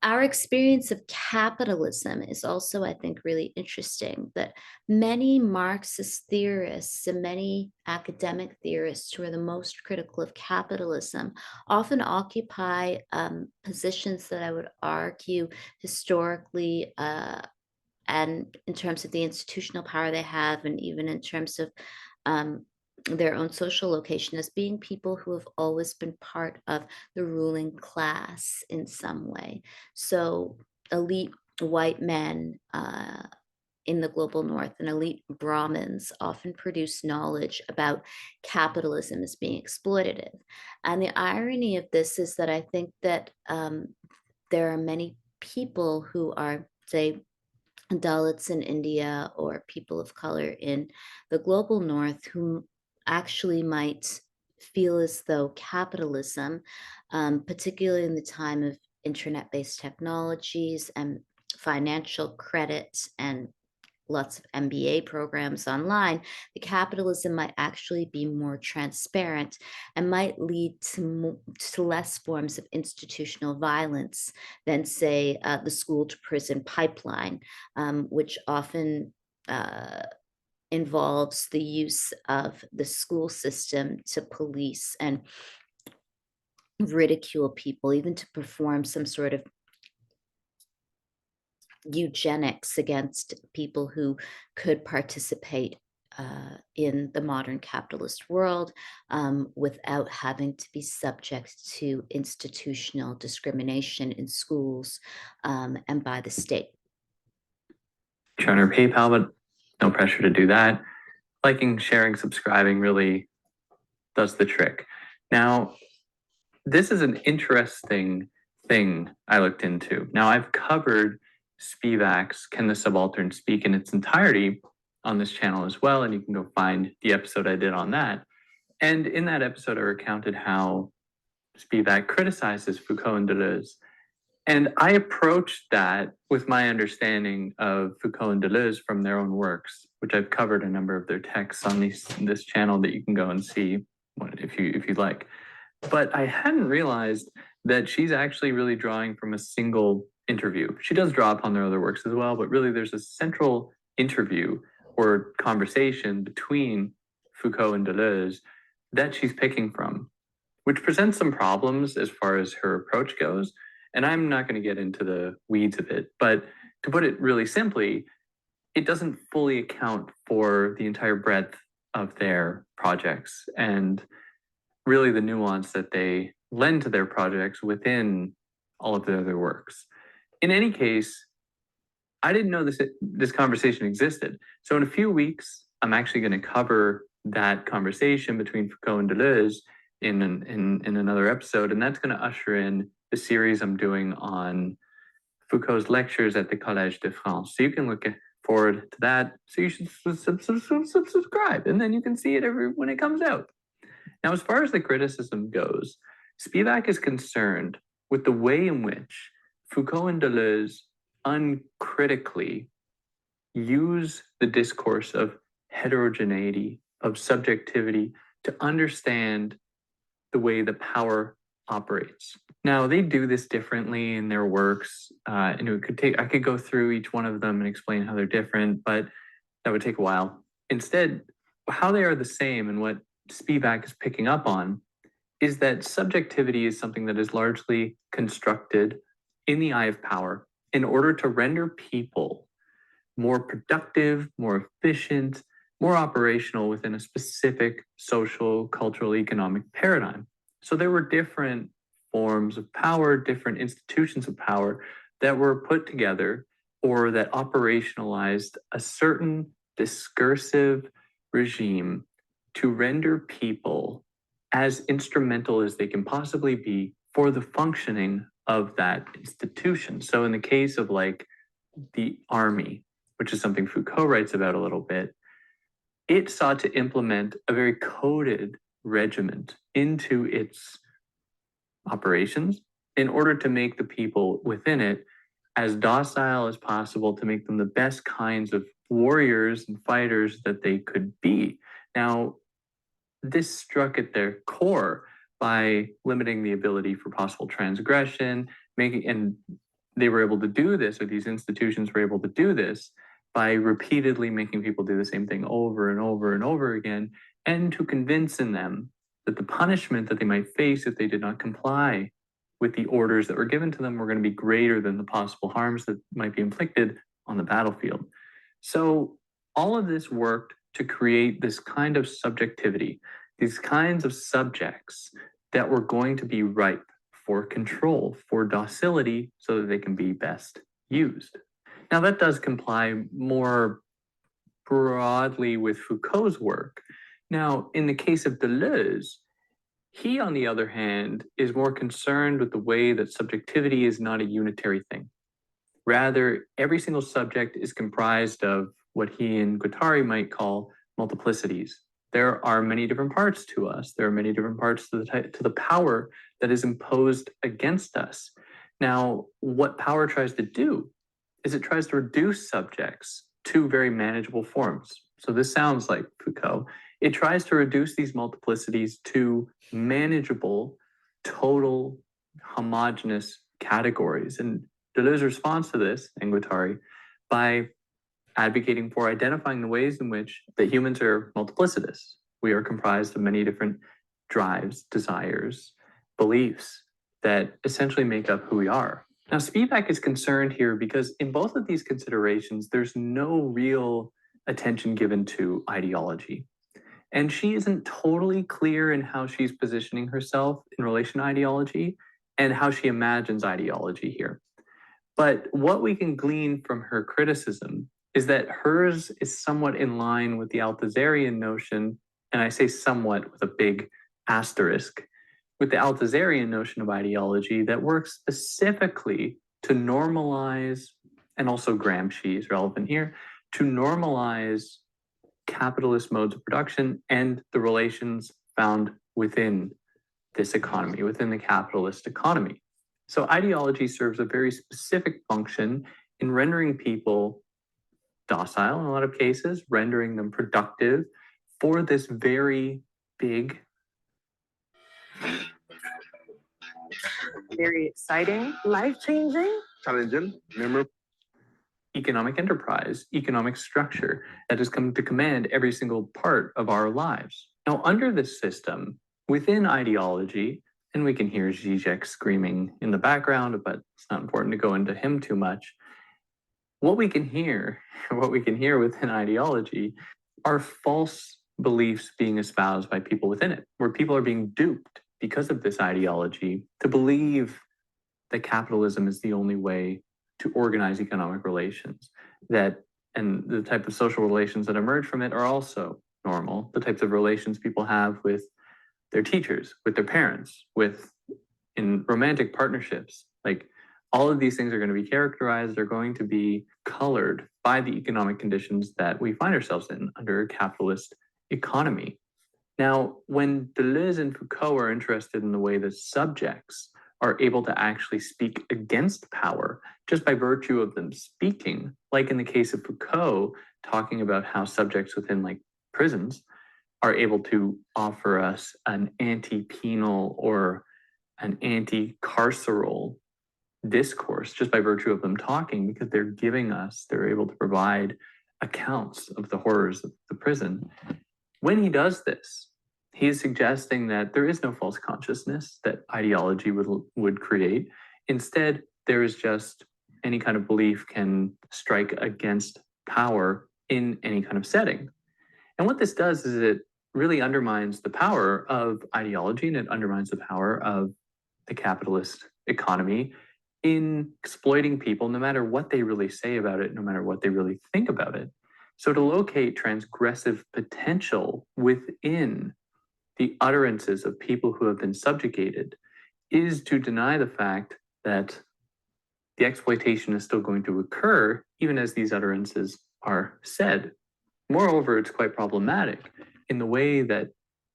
our experience of capitalism is also, I think, really interesting, that many Marxist theorists and many academic theorists who are the most critical of capitalism often occupy positions that I would argue historically and in terms of the institutional power they have, and even in terms of their own social location, as being people who have always been part of the ruling class in some way. So elite white men in the global north and elite Brahmins often produce knowledge about capitalism as being exploitative. And the irony of this is that I think that there are many people who are, say, Dalits in India or people of color in the global north who actually might feel as though capitalism, particularly in the time of internet-based technologies and financial credit and lots of MBA programs online, the capitalism might actually be more transparent and might lead to less forms of institutional violence than, say, the school to prison pipeline, which often involves the use of the school system to police and ridicule people, even to perform some sort of eugenics against people who could participate in the modern capitalist world without having to be subject to institutional discrimination in schools and by the state. Join our PayPal, but no pressure to do that. Liking, sharing, subscribing really does the trick. Now, this is an interesting thing I looked into. Now, I've covered Spivak's Can the Subaltern Speak in its entirety on this channel as well, and you can go find the episode I did on that. And in that episode, I recounted how Spivak criticizes Foucault and Deleuze. And I approached that with my understanding of Foucault and Deleuze from their own works, which I've covered a number of their texts on this channel that you can go and see if you'd like. But I hadn't realized that she's actually really drawing from a single interview. She does draw upon their other works as well, but really there's a central interview or conversation between Foucault and Deleuze that she's picking from, which presents some problems as far as her approach goes. And I'm not going to get into the weeds of it, but to put it really simply, it doesn't fully account for the entire breadth of their projects and really the nuance that they lend to their projects within all of their other works. In any case, I didn't know this conversation existed. So in a few weeks, I'm actually going to cover that conversation between Foucault and Deleuze in another episode, and that's going to usher in the series I'm doing on Foucault's lectures at the Collège de France. So you can look forward to that. So you should subscribe, and then you can see it when it comes out. Now, as far as the criticism goes, Spivak is concerned with the way in which Foucault and Deleuze uncritically use the discourse of heterogeneity, of subjectivity, to understand the way the power operates. Now, they do this differently in their works, and I could go through each one of them and explain how they're different, but that would take a while. Instead, how they are the same and what Spivak is picking up on is that subjectivity is something that is largely constructed in the eye of power in order to render people more productive, more efficient, more operational within a specific social, cultural, economic paradigm. So there were different forms of power, different institutions of power that were put together or that operationalized a certain discursive regime to render people as instrumental as they can possibly be for the functioning of that institution. So in the case of like the army, which is something Foucault writes about a little bit, it sought to implement a very coded regiment into its operations in order to make the people within it as docile as possible, to make them the best kinds of warriors and fighters that they could be. Now, this struck at their core by limiting the ability for possible transgression, and they were able to do this, or these institutions were able to do this by repeatedly making people do the same thing over and over and over again, and to convince in them that the punishment that they might face if they did not comply with the orders that were given to them were going to be greater than the possible harms that might be inflicted on the battlefield. So all of this worked to create this kind of subjectivity, these kinds of subjects that were going to be ripe for control, for docility, so that they can be best used. Now, that does comply more broadly with Foucault's work. Now, in the case of Deleuze, he, on the other hand, is more concerned with the way that subjectivity is not a unitary thing. Rather, every single subject is comprised of what he and Guattari might call multiplicities. There are many different parts to us. There are many different parts to the power that is imposed against us. Now, what power tries to do is it tries to reduce subjects to very manageable forms. So this sounds like Foucault. It tries to reduce these multiplicities to manageable, total, homogeneous categories. And Deleuze responds to this, and Guattari, by advocating for identifying the ways in which that humans are multiplicitous. We are comprised of many different drives, desires, beliefs that essentially make up who we are. Now, Spivak is concerned here because in both of these considerations, there's no real attention given to ideology. And she isn't totally clear in how she's positioning herself in relation to ideology and how she imagines ideology here. But what we can glean from her criticism is that hers is somewhat in line with the Althusserian notion, and I say somewhat with a big asterisk, with the Althusserian notion of ideology that works specifically to normalize, and also Gramsci is relevant here, to normalize capitalist modes of production and the relations found within this economy, within the capitalist economy. So ideology serves a very specific function in rendering people docile in a lot of cases, rendering them productive for this very big, very exciting, life-changing, challenging, memorable economic enterprise, economic structure that has come to command every single part of our lives. Now, under this system, within ideology, and we can hear Zizek screaming in the background, but it's not important to go into him too much. What we can hear within ideology are false beliefs being espoused by people within it, where people are being duped because of this ideology to believe that capitalism is the only way to organize economic relations, and the type of social relations that emerge from it are also normal. The types of relations people have with their teachers, with their parents, in romantic partnerships, like all of these things are going to be characterized, they're going to be colored by the economic conditions that we find ourselves in under a capitalist economy. Now, when Deleuze and Foucault are interested in the way that subjects are able to actually speak against power just by virtue of them speaking, like in the case of Foucault, talking about how subjects within like prisons are able to offer us an anti-penal or an anti-carceral discourse just by virtue of them talking, because they're able to provide accounts of the horrors of the prison. When he does this, he is suggesting that there is no false consciousness that ideology would create. Instead, there is just any kind of belief can strike against power in any kind of setting. And what this does is it really undermines the power of ideology, and it undermines the power of the capitalist economy in exploiting people, no matter what they really say about it, no matter what they really think about it. So to locate transgressive potential within the utterances of people who have been subjugated is to deny the fact that the exploitation is still going to occur even as these utterances are said. Moreover, it's quite problematic in the way that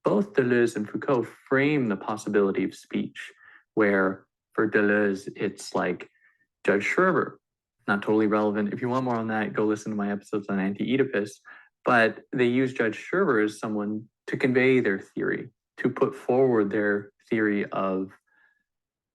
both Deleuze and Foucault frame the possibility of speech, where for Deleuze, it's like Judge Schroeder, not totally relevant. If you want more on that, go listen to my episodes on anti-Oedipus. But they use Judge Schroeder as someone to convey their theory, to put forward their theory of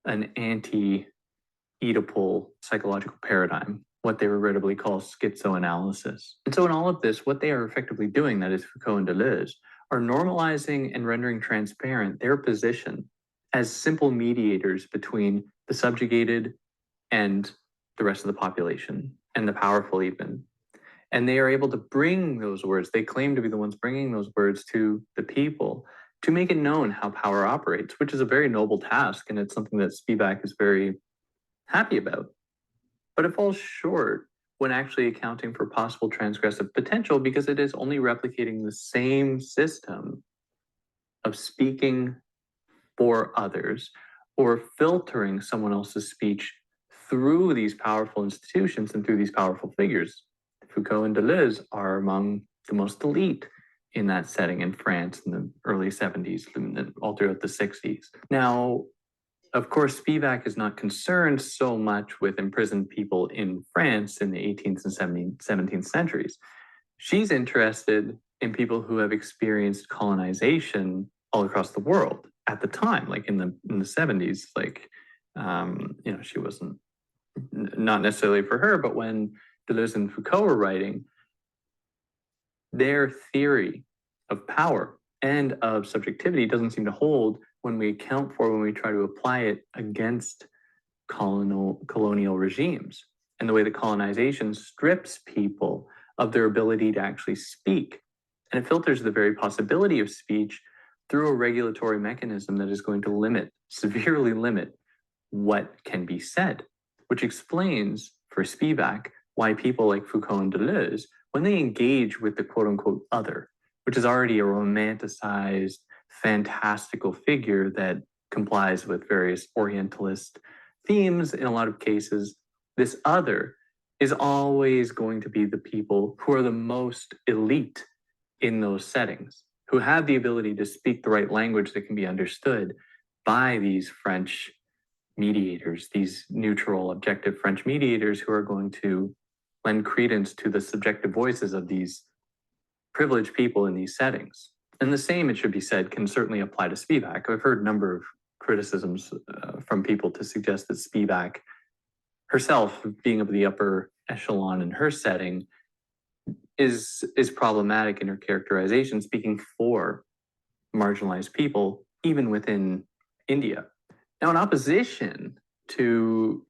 an anti-Oedipal psychological paradigm, what they regrettably call schizoanalysis. And so in all of this, what they are effectively doing, that is Foucault and Deleuze, are normalizing and rendering transparent their position as simple mediators between the subjugated and the rest of the population, and the powerful even. And they are able to bring those words, they claim to be the ones bringing those words to the people, to make it known how power operates, which is a very noble task, and it's something that Spivak is very happy about. But it falls short when actually accounting for possible transgressive potential, because it is only replicating the same system of speaking for others or filtering someone else's speech through these powerful institutions and through these powerful figures. Foucault and Deleuze are among the most elite in that setting in France in the early 70s, all throughout the 60s. Now, of course, Spivak is not concerned so much with imprisoned people in France in the 18th and 17th centuries. She's interested in people who have experienced colonization all across the world at the time, like in the 70s. Like, she wasn't, not necessarily for her, but when Deleuze and Foucault were writing, their theory of power and of subjectivity doesn't seem to hold when we try to apply it against colonial regimes, and the way that colonization strips people of their ability to actually speak. And it filters the very possibility of speech through a regulatory mechanism that is going to severely limit what can be said, which explains for Spivak why people like Foucault and Deleuze, when they engage with the quote unquote other, which is already a romanticized, fantastical figure that complies with various Orientalist themes in a lot of cases, this other is always going to be the people who are the most elite in those settings, who have the ability to speak the right language that can be understood by these French mediators, these neutral, objective French mediators who are going to lend credence to the subjective voices of these privileged people in these settings. And the same, it should be said, can certainly apply to Spivak. I've heard a number of criticisms from people to suggest that Spivak herself, being of the upper echelon in her setting, is problematic in her characterization, speaking for marginalized people, even within India. Now, in opposition to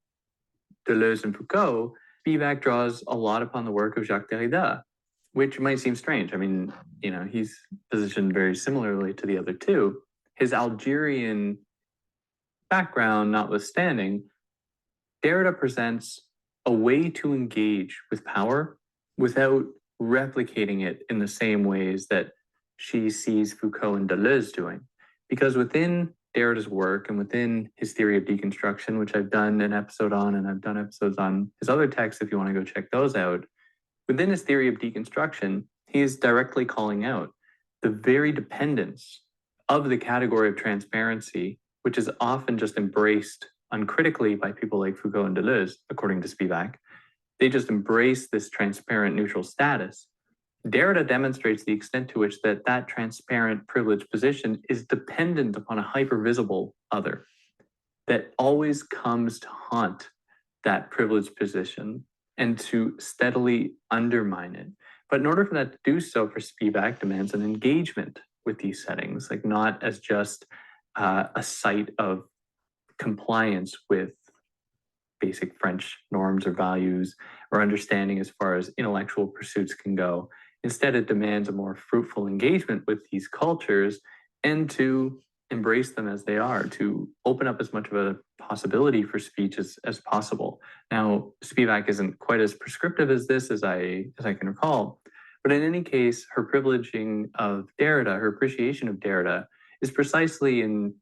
Deleuze and Foucault, Spivak draws a lot upon the work of Jacques Derrida, which might seem strange. I mean, he's positioned very similarly to the other two. His Algerian background notwithstanding, Derrida presents a way to engage with power without replicating it in the same ways that she sees Foucault and Deleuze doing. Because within Derrida's work and within his theory of deconstruction, which I've done an episode on, and I've done episodes on his other texts if you want to go check those out, within his theory of deconstruction, he is directly calling out the very dependence of the category of transparency, which is often just embraced uncritically by people like Foucault and Deleuze, according to Spivak. They just embrace this transparent neutral status. Derrida demonstrates the extent to which that transparent privileged position is dependent upon a hypervisible other that always comes to haunt that privileged position and to steadily undermine it. But in order for that to do so, for Spivak demands an engagement with these settings, like not as just a site of compliance with basic French norms or values or understanding as far as intellectual pursuits can go. Instead, it demands a more fruitful engagement with these cultures and to embrace them as they are, to open up as much of a possibility for speech as possible. Now, Spivak isn't quite as prescriptive as this as I can recall, but in any case, her privileging of Derrida, her appreciation of Derrida, is precisely in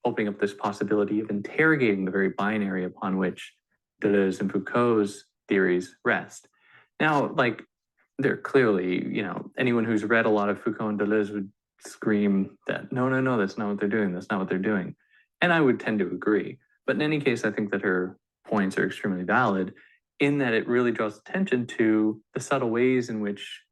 opening up this possibility of interrogating the very binary upon which Deleuze and Foucault's theories rest. Now, like, they're clearly, anyone who's read a lot of Foucault and Deleuze would scream that, no, that's not what they're doing. That's not what they're doing. And I would tend to agree. But in any case, I think that her points are extremely valid in that it really draws attention to the subtle ways in which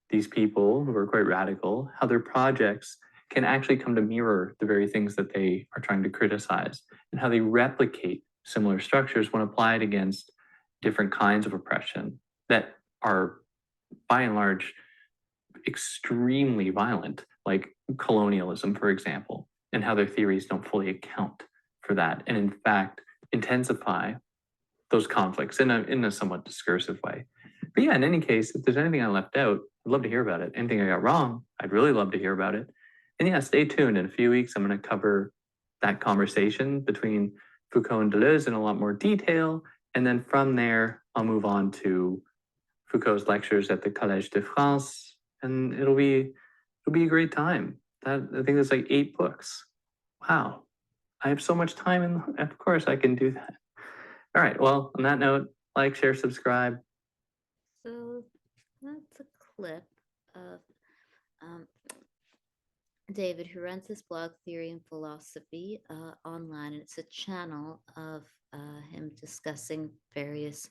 these people who are quite radical, how their projects can actually come to mirror the very things that they are trying to criticize, and how they replicate similar structures when applied against different kinds of oppression that are, by and large, extremely violent, like colonialism, for example, and how their theories don't fully account for that, and in fact intensify those conflicts in a somewhat discursive way. But yeah, in any case, if there's anything I left out, I'd love to hear about it. Anything I got wrong, I'd really love to hear about it. And yeah, stay tuned. In a few weeks, I'm going to cover that conversation between Foucault and Deleuze in a lot more detail. And then from there, I'll move on to Foucault's lectures at the Collège de France, and it'll be a great time. I think there's like 8 books. Wow, I have so much time, and of course I can do that. All right, well, on that note, like, share, subscribe. So that's a clip of David, who runs his blog Theory and Philosophy online, and it's a channel of him discussing various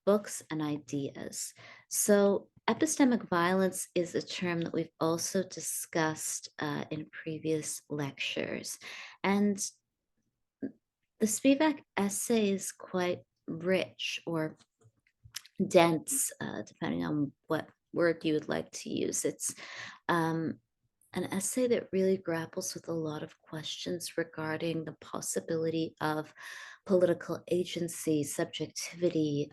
books and ideas. So epistemic violence is a term that we've also discussed in previous lectures. And the Spivak essay is quite rich or dense, depending on what word you would like to use. It's an essay that really grapples with a lot of questions regarding the possibility of political agency, subjectivity,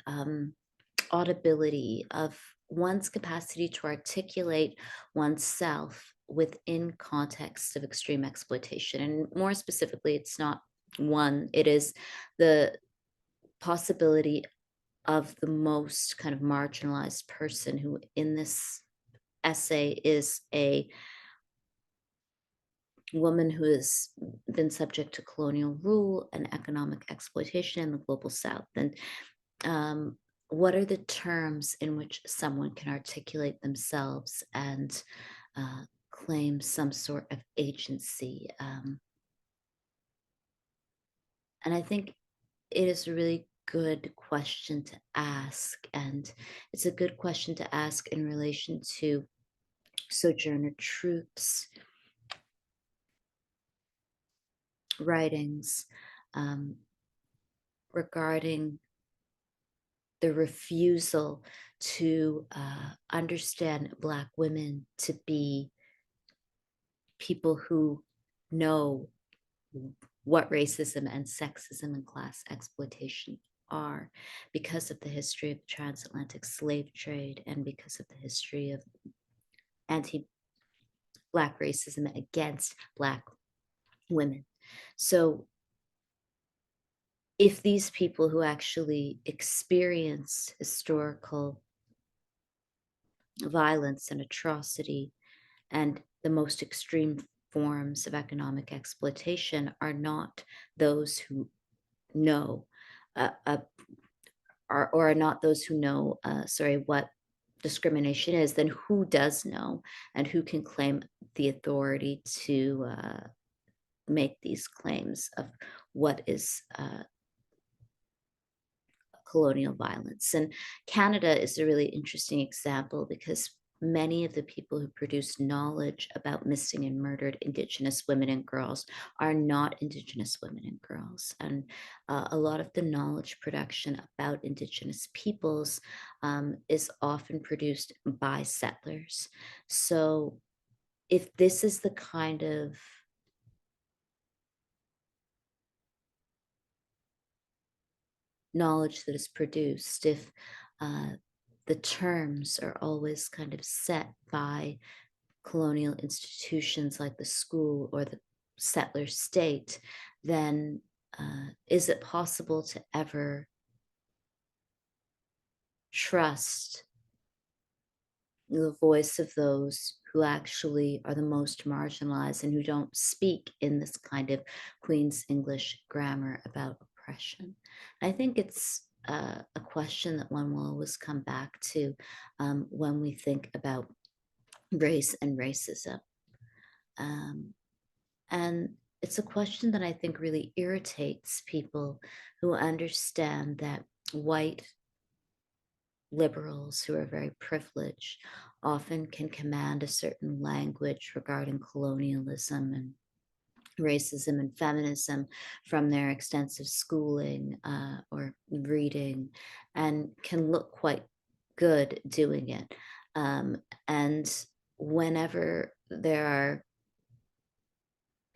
audibility, of one's capacity to articulate oneself within context of extreme exploitation. And more specifically, it's not one, it is the possibility of the most kind of marginalized person, who in this essay is a woman who has been subject to colonial rule and economic exploitation in the global South. And what are the terms in which someone can articulate themselves and claim some sort of agency? And I think it is a really good question to ask. And it's a good question to ask in relation to Sojourner Truth's writings regarding the refusal to understand Black women to be people who know what racism and sexism and class exploitation are, because of the history of the transatlantic slave trade and because of the history of anti-Black racism against Black women. So if these people who actually experience historical violence and atrocity and the most extreme forms of economic exploitation are not those who know, or are not those who know, what discrimination is, then who does know, and who can claim the authority to make these claims of what is colonial violence? And Canada is a really interesting example, because many of the people who produce knowledge about missing and murdered Indigenous women and girls are not Indigenous women and girls. And a lot of the knowledge production about Indigenous peoples is often produced by settlers. So if this is the kind of knowledge that is produced, if the terms are always kind of set by colonial institutions like the school or the settler state, then is it possible to ever trust the voice of those who actually are the most marginalized and who don't speak in this kind of Queen's English grammar about oppression? I think it's a question that one will always come back to when we think about race and racism. And it's a question that I think really irritates people who understand that white liberals who are very privileged often can command a certain language regarding colonialism and racism and feminism from their extensive schooling or reading, and can look quite good doing it. And whenever there are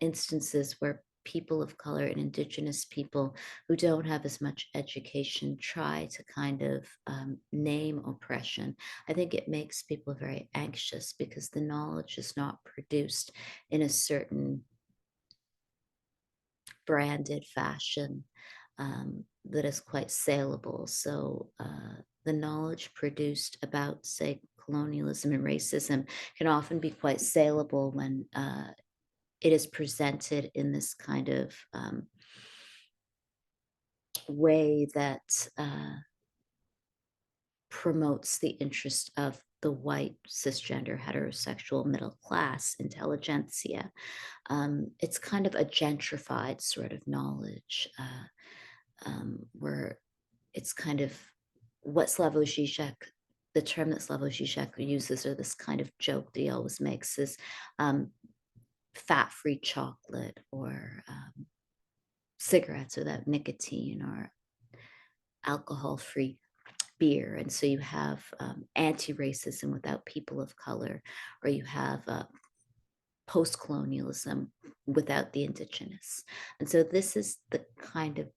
instances where people of color and indigenous people who don't have as much education try to kind of name oppression, I think it makes people very anxious because the knowledge is not produced in a certain branded fashion that is quite saleable. So the knowledge produced about, say, colonialism and racism can often be quite saleable when it is presented in this kind of way that promotes the interest of the white, cisgender, heterosexual, middle class intelligentsia. It's kind of a gentrified sort of knowledge where it's kind of what Slavoj Žižek, the term that Slavoj Žižek uses, or this kind of joke that he always makes, is fat-free chocolate or cigarettes without nicotine or alcohol-free beer. And so you have anti-racism without people of color, or you have post-colonialism without the indigenous. And so this is the kind of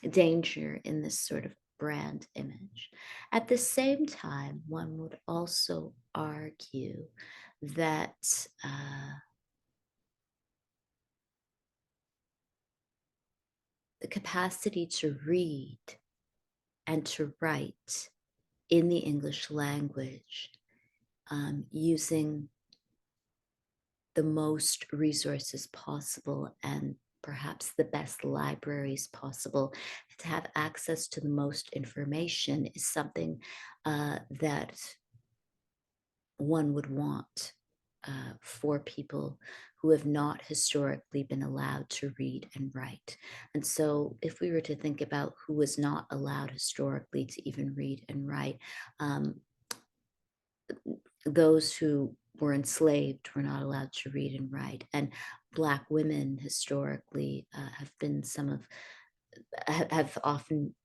danger in this sort of brand image. At the same time, one would also argue that the capacity to read and to write in the English language using the most resources possible and perhaps the best libraries possible to have access to the most information is something that one would want for people who have not historically been allowed to read and write. And so if we were to think about who was not allowed historically to even read and write, those who were enslaved were not allowed to read and write. And Black women historically have often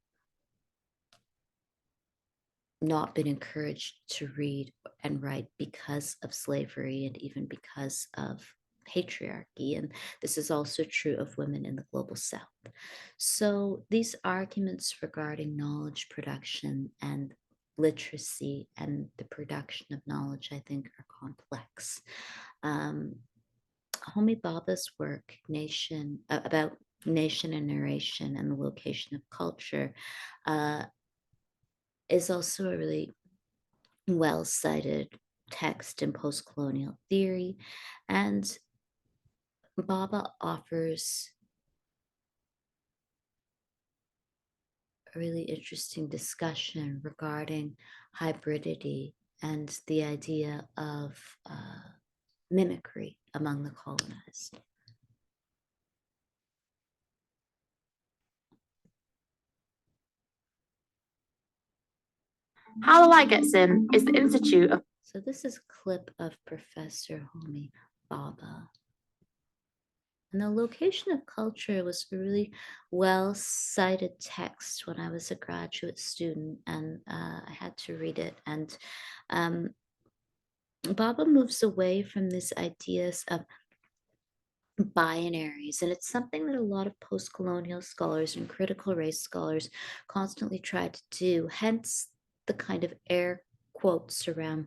not been encouraged to read and write because of slavery and even because of patriarchy. And this is also true of women in the global South. So these arguments regarding knowledge production and literacy and the production of knowledge, I think, are complex. Homi Bhabha's work, about nation and narration and the location of culture, is also a really well-cited text in post-colonial theory. And Bhabha offers a really interesting discussion regarding hybridity and the idea of mimicry among the colonized. How the Light Gets In is the Institute of... So this is a clip of Professor Homi Bhabha. And the location of culture was a really well-cited text when I was a graduate student, and I had to read it. And Bhabha moves away from these ideas of binaries, and it's something that a lot of post-colonial scholars and critical race scholars constantly try to do, hence the kind of air quotes around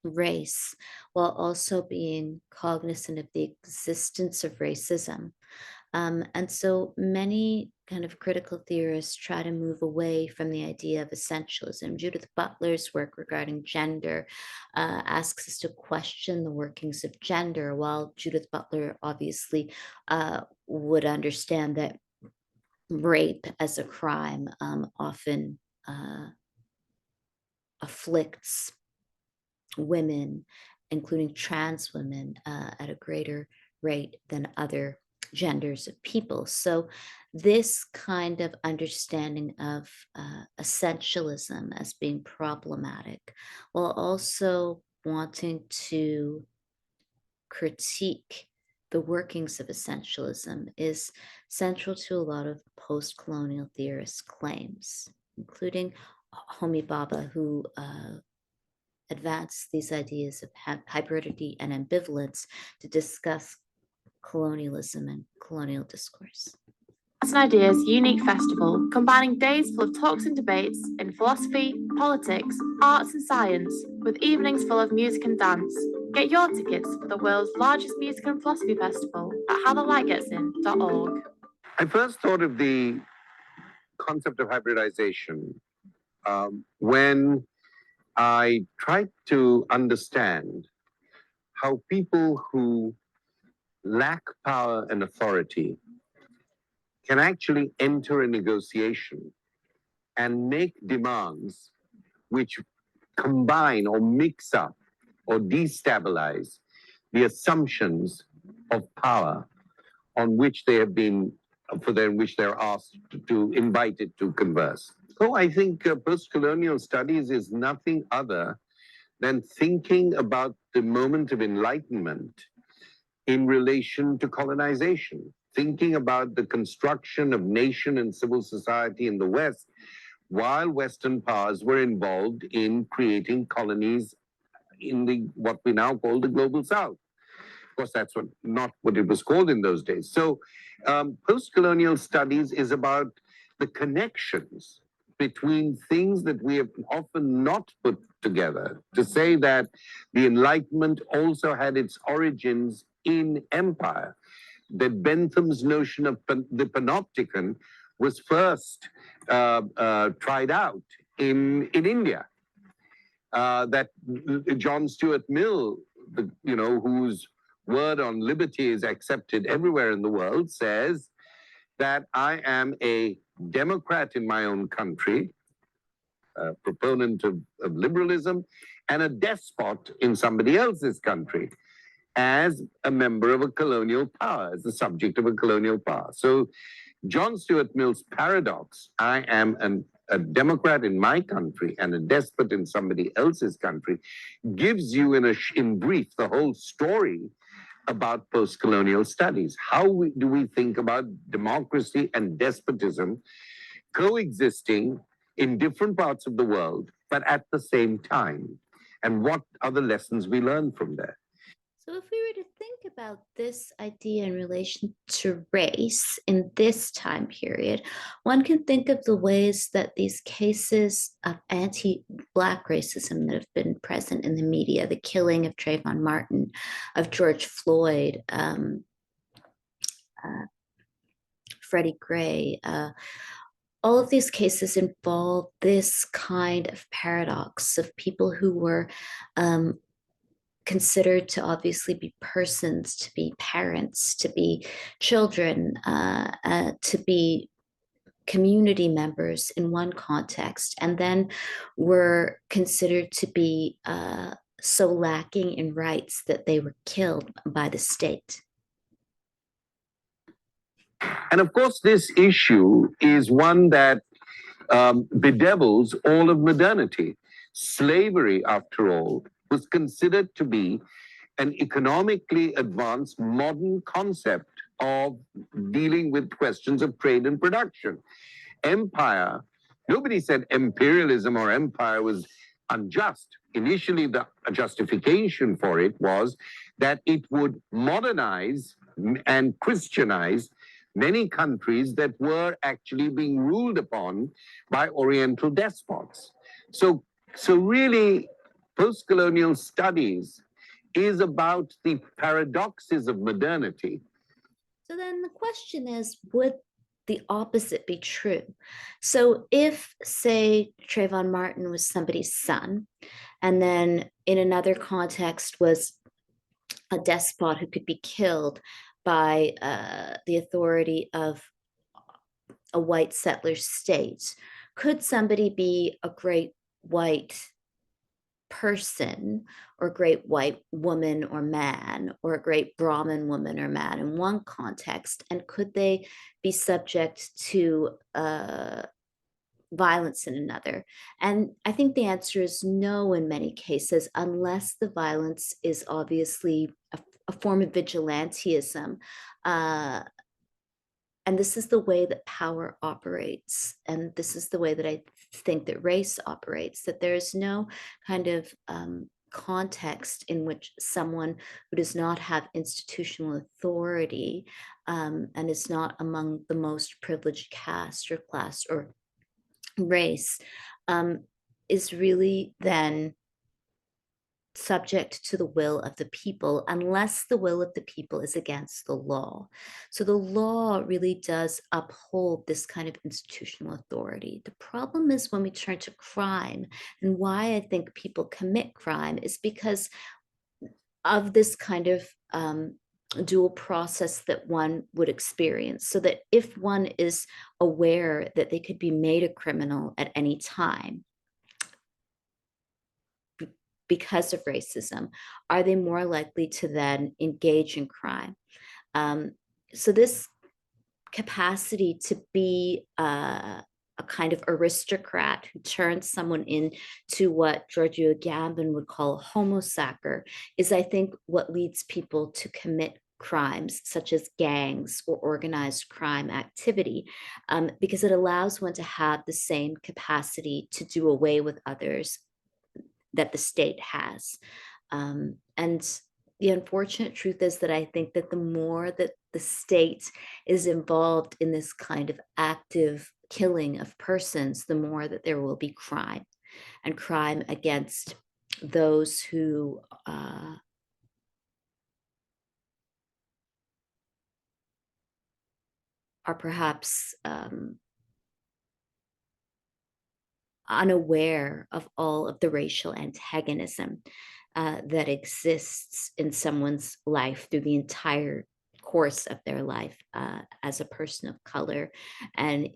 race while also being cognizant of the existence of racism. And so many kind of critical theorists try to move away from the idea of essentialism. Judith Butler's work regarding gender asks us to question the workings of gender, while Judith Butler obviously would understand that rape as a crime often afflicts women, including trans women, at a greater rate than other genders of people. So this kind of understanding of essentialism as being problematic, while also wanting to critique the workings of essentialism, is central to a lot of post-colonial theorists' claims, including Homi Bhabha, who advance these ideas of hybridity and ambivalence to discuss colonialism and colonial discourse. Arts and Ideas Unique Festival, combining days full of talks and debates in philosophy, politics, arts and science, with evenings full of music and dance. Get your tickets for the world's largest music and philosophy festival at howthelightgetsin.org. I first thought of the concept of hybridization when I tried to understand how people who lack power and authority can actually enter a negotiation and make demands which combine or mix up or destabilize the assumptions of power on which they have been, which they're asked to invited to converse. So I think post-colonial studies is nothing other than thinking about the moment of enlightenment in relation to colonization, thinking about the construction of nation and civil society in the West, while Western powers were involved in creating colonies in the what we now call the global South. Of course, that's not what it was called in those days. So post-colonial studies is about the connections between things that we have often not put together, to say that the Enlightenment also had its origins in empire, that Bentham's notion of the panopticon was first tried out in India, that John Stuart Mill, whose word on liberty is accepted everywhere in the world, says that I am a Democrat in my own country, a proponent of liberalism, and a despot in somebody else's country, as a member of a colonial power, as the subject of a colonial power. So John Stuart Mill's paradox, I am a Democrat in my country and a despot in somebody else's country, gives you in brief the whole story about post-colonial studies. How do we think about democracy and despotism coexisting in different parts of the world, but at the same time? And what are the lessons we learn from there? So if we were to think about this idea in relation to race in this time period, one can think of the ways that these cases of anti-Black racism that have been present in the media, the killing of Trayvon Martin, of George Floyd, Freddie Gray, all of these cases involve this kind of paradox of people who were considered to obviously be persons, to be parents, to be children, to be community members in one context, and then were considered to be so lacking in rights that they were killed by the state. And of course, this issue is one that bedevils all of modernity. Slavery, after all, was considered to be an economically advanced modern concept of dealing with questions of trade and production. Empire, nobody said imperialism or empire was unjust. Initially, the justification for it was that it would modernize and Christianize many countries that were actually being ruled upon by Oriental despots. So really, Postcolonial studies is about the paradoxes of modernity. So then the question is, would the opposite be true? So if, say, Trayvon Martin was somebody's son, and then in another context was a despot who could be killed by the authority of a white settler state, could somebody be a great white person or great white woman or man or a great Brahmin woman or man in one context, and could they be subject to violence in another? And I think the answer is no in many cases, unless the violence is obviously a form of vigilantism. And this is the way that power operates. And this is the way that I think that race operates, that there is no kind of context in which someone who does not have institutional authority and is not among the most privileged caste or class or race is really then subject to the will of the people, unless the will of the people is against the law. So the law really does uphold this kind of institutional authority. The problem is when we turn to crime, and why I think people commit crime is because of this kind of dual process that one would experience. So that if one is aware that they could be made a criminal at any time, because of racism, are they more likely to then engage in crime? So this capacity to be a kind of aristocrat who turns someone into what Giorgio Agamben would call a homosacker is, I think, what leads people to commit crimes such as gangs or organized crime activity, because it allows one to have the same capacity to do away with others that the state has. And the unfortunate truth is that I think that the more that the state is involved in this kind of active killing of persons, the more that there will be crime, and crime against those who are perhaps unaware of all of the racial antagonism that exists in someone's life through the entire course of their life as a person of color, and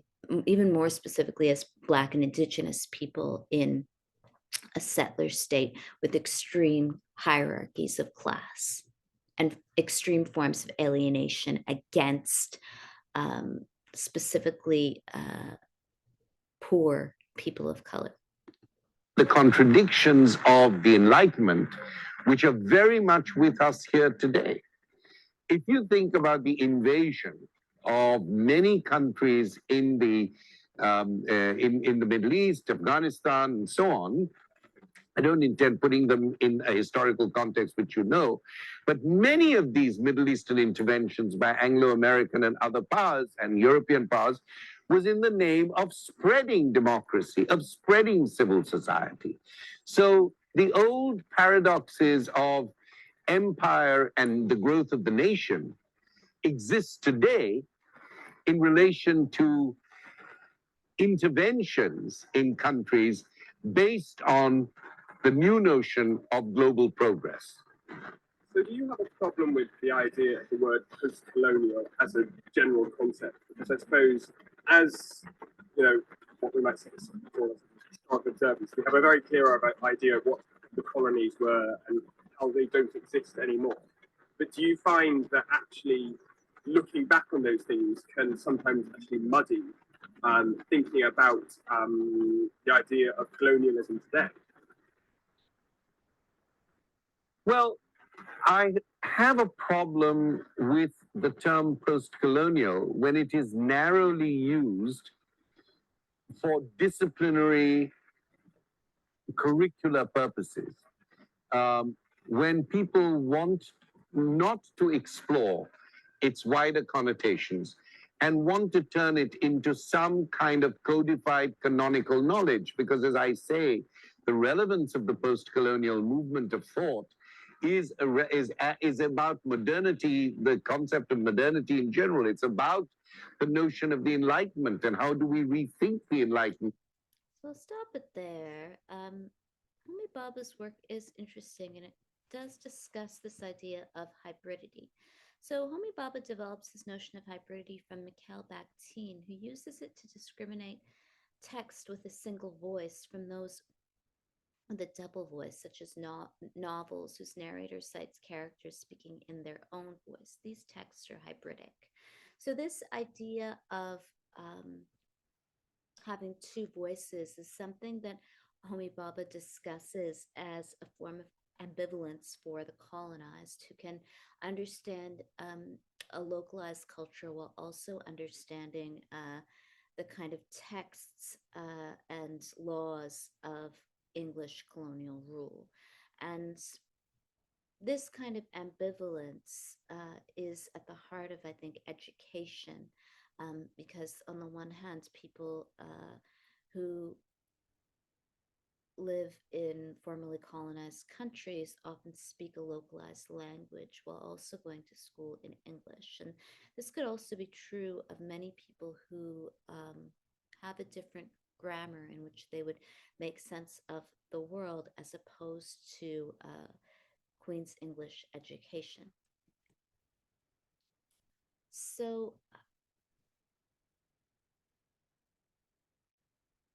even more specifically as Black and Indigenous people in a settler state with extreme hierarchies of class and extreme forms of alienation against specifically poor people of color. The contradictions of the Enlightenment, which are very much with us here today. If you think about the invasion of many countries in the Middle East, Afghanistan, and so on, I don't intend putting them in a historical context, which you know, but many of these Middle Eastern interventions by Anglo-American and other powers and European powers was in the name of spreading democracy, of spreading civil society. So the old paradoxes of empire and the growth of the nation exist today in relation to interventions in countries based on the new notion of global progress. So do you have a problem with the idea of the word post-colonial as a general concept? Because I suppose as, you know, what we might say is historical observance, we have a very clear idea of what the colonies were and how they don't exist anymore. But do you find that actually looking back on those things can sometimes actually muddy thinking about the idea of colonialism today? Well, I have a problem with the term post-colonial when it is narrowly used for disciplinary curricular purposes. When people want not to explore its wider connotations and want to turn it into some kind of codified canonical knowledge, because as I say, the relevance of the post-colonial movement of thought is about modernity, the concept of modernity in general. It's about the notion of the Enlightenment and how do we rethink the Enlightenment. So I'll stop it there. Homi Bhabha's work is interesting and it does discuss this idea of hybridity. So Homi Bhabha develops this notion of hybridity from Mikhail Bakhtin, who uses it to discriminate text with a single voice from those with a double voice, such as novels whose narrator cites characters speaking in their own voice. These texts are hybridic. So this idea of having two voices is something that Homi Bhabha discusses as a form of ambivalence for the colonized who can understand a localized culture while also understanding the kind of texts and laws of English colonial rule. And this kind of ambivalence is at the heart of, I think, education, because on the one hand, people who live in formerly colonized countries often speak a localized language while also going to school in English. And this could also be true of many people who have a different grammar in which they would make sense of the world as opposed to Queen's English education. So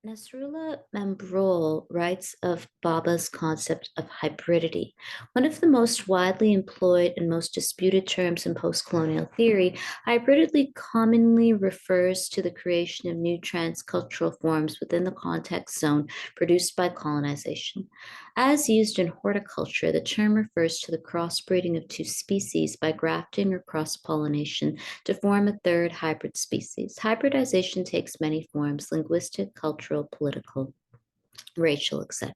Nasrullah Membrol writes of Bhabha's concept of hybridity. One of the most widely employed and most disputed terms in post-colonial theory, hybridity commonly refers to the creation of new transcultural forms within the context zone produced by colonization. As used in horticulture, the term refers to the crossbreeding of two species by grafting or cross-pollination to form a third hybrid species. Hybridization takes many forms: linguistic, cultural, political, racial, etc.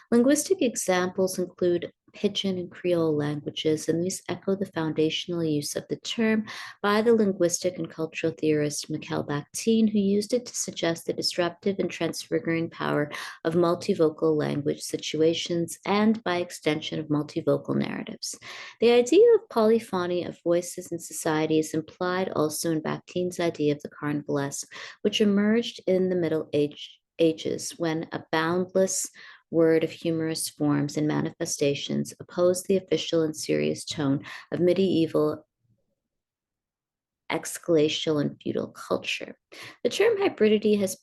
Linguistic examples include Pidgin and Creole languages, and these echo the foundational use of the term by the linguistic and cultural theorist Mikhail Bakhtin, who used it to suggest the disruptive and transfiguring power of multivocal language situations and, by extension, of multivocal narratives. The idea of polyphony of voices in society is implied also in Bakhtin's idea of the carnivalesque, which emerged in the Middle Ages when a boundless word of humorous forms and manifestations opposed the official and serious tone of medieval exclatial and feudal culture. The term hybridity has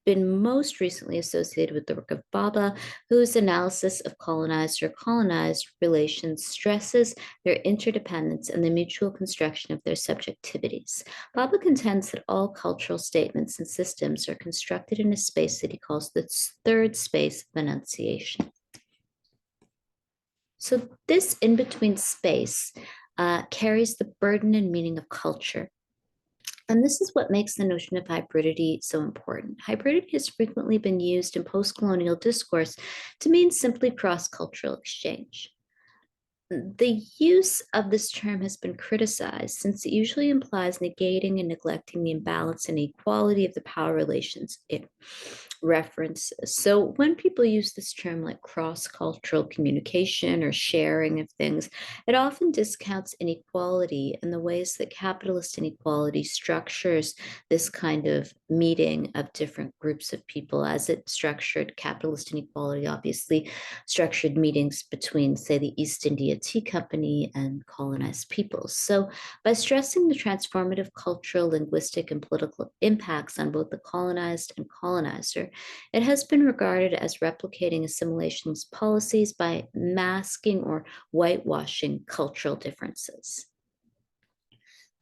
been most recently associated with the work of Bhabha, whose analysis of colonized or colonized relations stresses their interdependence and the mutual construction of their subjectivities. Bhabha contends that all cultural statements and systems are constructed in a space that he calls the third space of enunciation. So this in-between space carries the burden and meaning of culture. And this is what makes the notion of hybridity so important. Hybridity has frequently been used in post-colonial discourse to mean simply cross-cultural exchange. The use of this term has been criticized since it usually implies negating and neglecting the imbalance and inequality of the power relations it references. So when people use this term like cross-cultural communication or sharing of things, it often discounts inequality and the ways that capitalist inequality structures this kind of meeting of different groups of people. As it structured capitalist inequality, obviously structured meetings between, say, the East India Tea Company and colonized peoples. So by stressing the transformative cultural, linguistic, and political impacts on both the colonized and colonizer, it has been regarded as replicating assimilationist policies by masking or whitewashing cultural differences.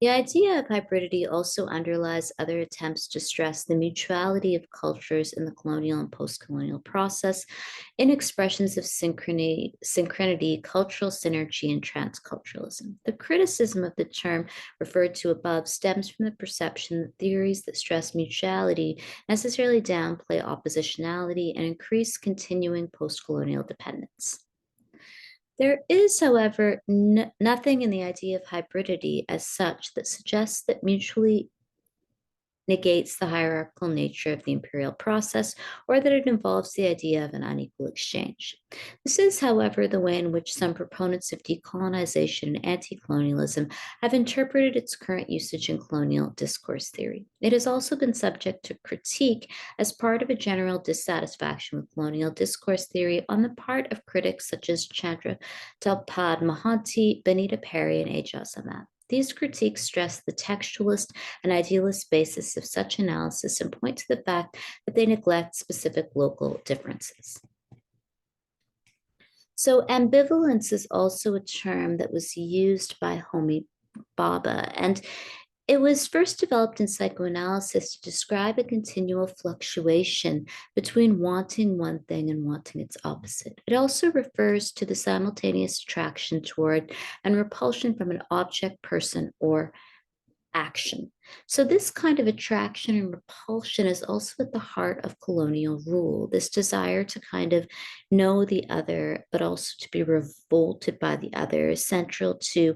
The idea of hybridity also underlies other attempts to stress the mutuality of cultures in the colonial and post-colonial process in expressions of synchronity, cultural synergy, and transculturalism. The criticism of the term referred to above stems from the perception that theories that stress mutuality necessarily downplay oppositionality and increase continuing post-colonial dependence. There is, however, nothing in the idea of hybridity as such that suggests that mutually negates the hierarchical nature of the imperial process, or that it involves the idea of an unequal exchange. This is, however, the way in which some proponents of decolonization and anti-colonialism have interpreted its current usage in colonial discourse theory. It has also been subject to critique as part of a general dissatisfaction with colonial discourse theory on the part of critics such as Chandra Talpad Mohanty, Benita Perry, and Ajaz Ahmad. These critiques stress the textualist and idealist basis of such analysis and point to the fact that they neglect specific local differences. So ambivalence is also a term that was used by Homi Bhabha, and it was first developed in psychoanalysis to describe a continual fluctuation between wanting one thing and wanting its opposite. It also refers to the simultaneous attraction toward and repulsion from an object, person, or action. So this kind of attraction and repulsion is also at the heart of colonial rule, this desire to kind of know the other, but also to be revolted by the other, is central to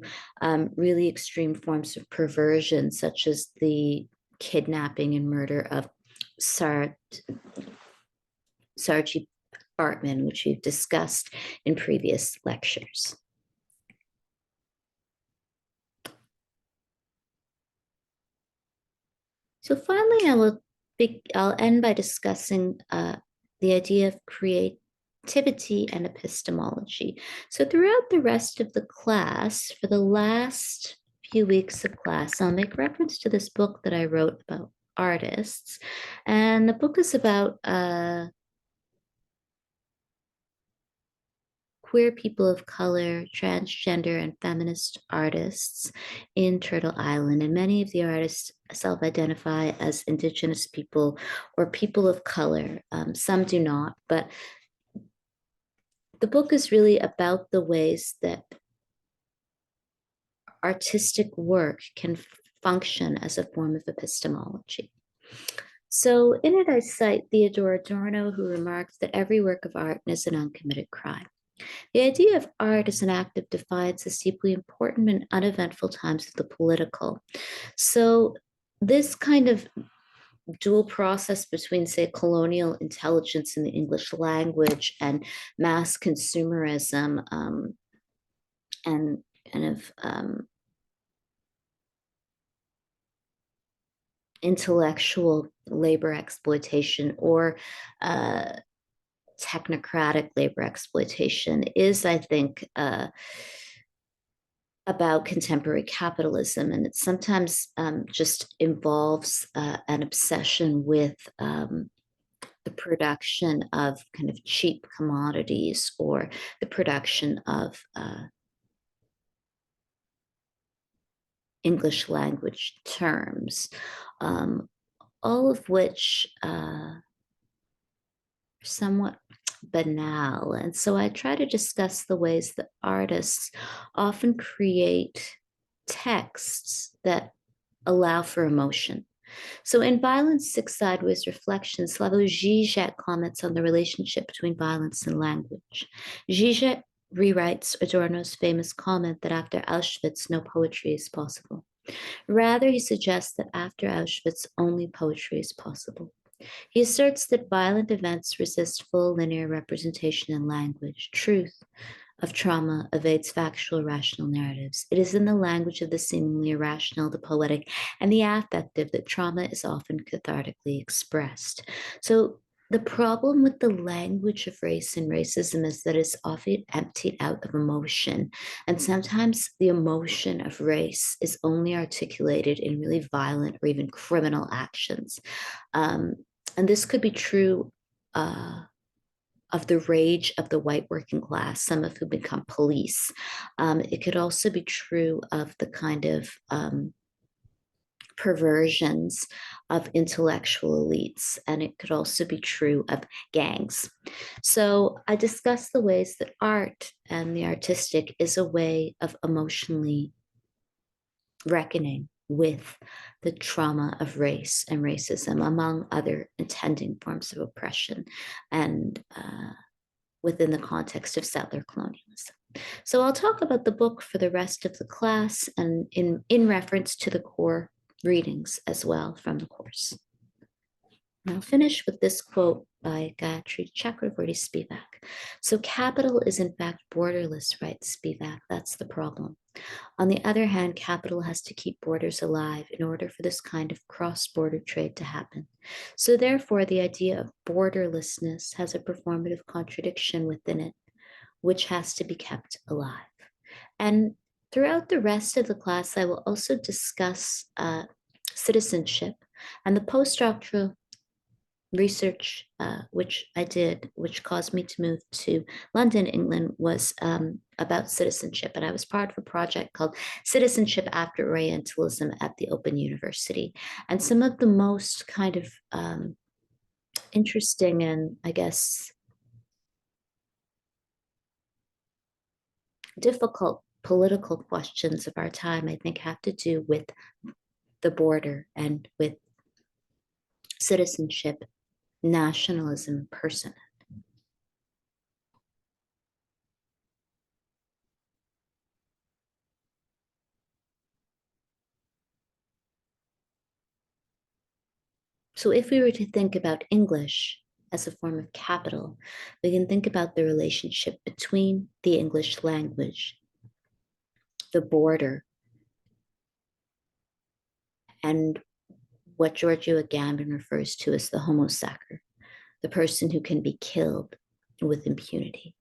really extreme forms of perversion, such as the kidnapping and murder of Sarji Bartman, which we've discussed in previous lectures. So finally, I'll end by discussing the idea of creativity and epistemology. So throughout the rest of the class, for the last few weeks of class, I'll make reference to this book that I wrote about artists. And the book is about queer people of color, transgender, and feminist artists in Turtle Island. And many of the artists self-identify as Indigenous people or people of color. Some do not, but the book is really about the ways that artistic work can function as a form of epistemology. So in it, I cite Theodore Adorno, who remarks that every work of art is an uncommitted crime. The idea of art as an act of defiance is deeply important in uneventful times of the political. So this kind of dual process between, say, colonial intelligence in the English language and mass consumerism and kind of intellectual labor exploitation or technocratic labor exploitation is, I think, about contemporary capitalism. And it sometimes just involves an obsession with the production of kind of cheap commodities or the production of English language terms, all of which are somewhat banal. And so I try to discuss the ways that artists often create texts that allow for emotion. So in Violence, Six Sideways Reflections, Slavoj Žižek comments on the relationship between violence and language. Žižek rewrites Adorno's famous comment that after Auschwitz, no poetry is possible. Rather, he suggests that after Auschwitz, only poetry is possible. He asserts that violent events resist full linear representation in language. Truth of trauma evades factual, rational narratives. It is in the language of the seemingly irrational, the poetic, and the affective that trauma is often cathartically expressed. So the problem with the language of race and racism is that it's often emptied out of emotion. And sometimes the emotion of race is only articulated in really violent or even criminal actions. And this could be true of the rage of the white working class, some of whom become police. It could also be true of the kind of perversions of intellectual elites, and it could also be true of gangs. So I discuss the ways that art and the artistic is a way of emotionally reckoning with the trauma of race and racism, among other intending forms of oppression, and within the context of settler colonialism. So I'll talk about the book for the rest of the class and in reference to the core readings as well from the course. And I'll finish with this quote by Gayatri Chakravorty Spivak. So capital is in fact borderless, writes Spivak. That's the problem. On the other hand, capital has to keep borders alive in order for this kind of cross-border trade to happen. So therefore, the idea of borderlessness has a performative contradiction within it, which has to be kept alive. And throughout the rest of the class, I will also discuss citizenship and the postdoctoral research which I did, which caused me to move to London, England, was about citizenship. And I was part of a project called Citizenship After Orientalism at the Open University. And some of the most kind of interesting and, I guess, difficult political questions of our time, I think, have to do with the border and with citizenship, nationalism, personhood. So if we were to think about English as a form of capital, we can think about the relationship between the English language, the border, and what Giorgio Agamben refers to as the homo sacer, the person who can be killed with impunity.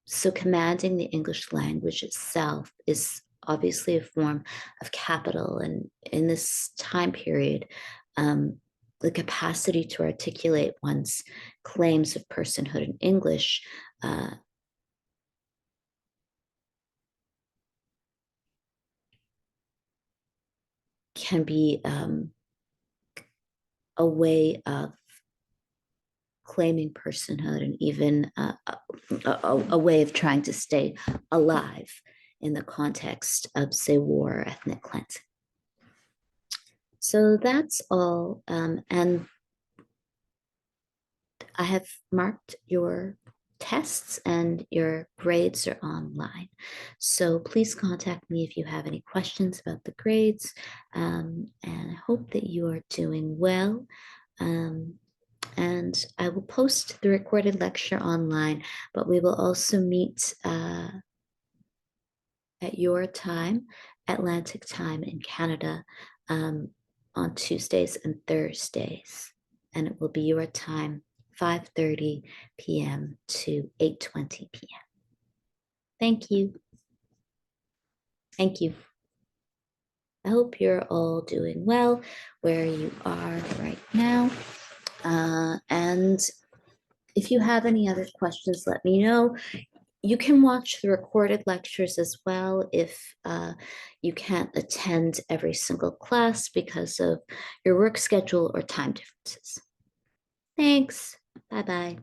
So commanding the English language itself is obviously a form of capital. And in this time period, the capacity to articulate one's claims of personhood in English can be a way of claiming personhood and even a way of trying to stay alive in the context of, say, war or ethnic cleansing. So that's all. And I have marked your tests and your grades are online. So please contact me if you have any questions about the grades. And I hope that you are doing well. And I will post the recorded lecture online, but we will also meet at your time, Atlantic time in Canada, on Tuesdays and Thursdays. And it will be your time, 5:30 p.m. to 8:20 p.m. Thank you. Thank you. I hope you're all doing well where you are right now. And if you have any other questions, let me know. You can watch the recorded lectures as well if you can't attend every single class because of your work schedule or time differences. Thanks. Bye-bye.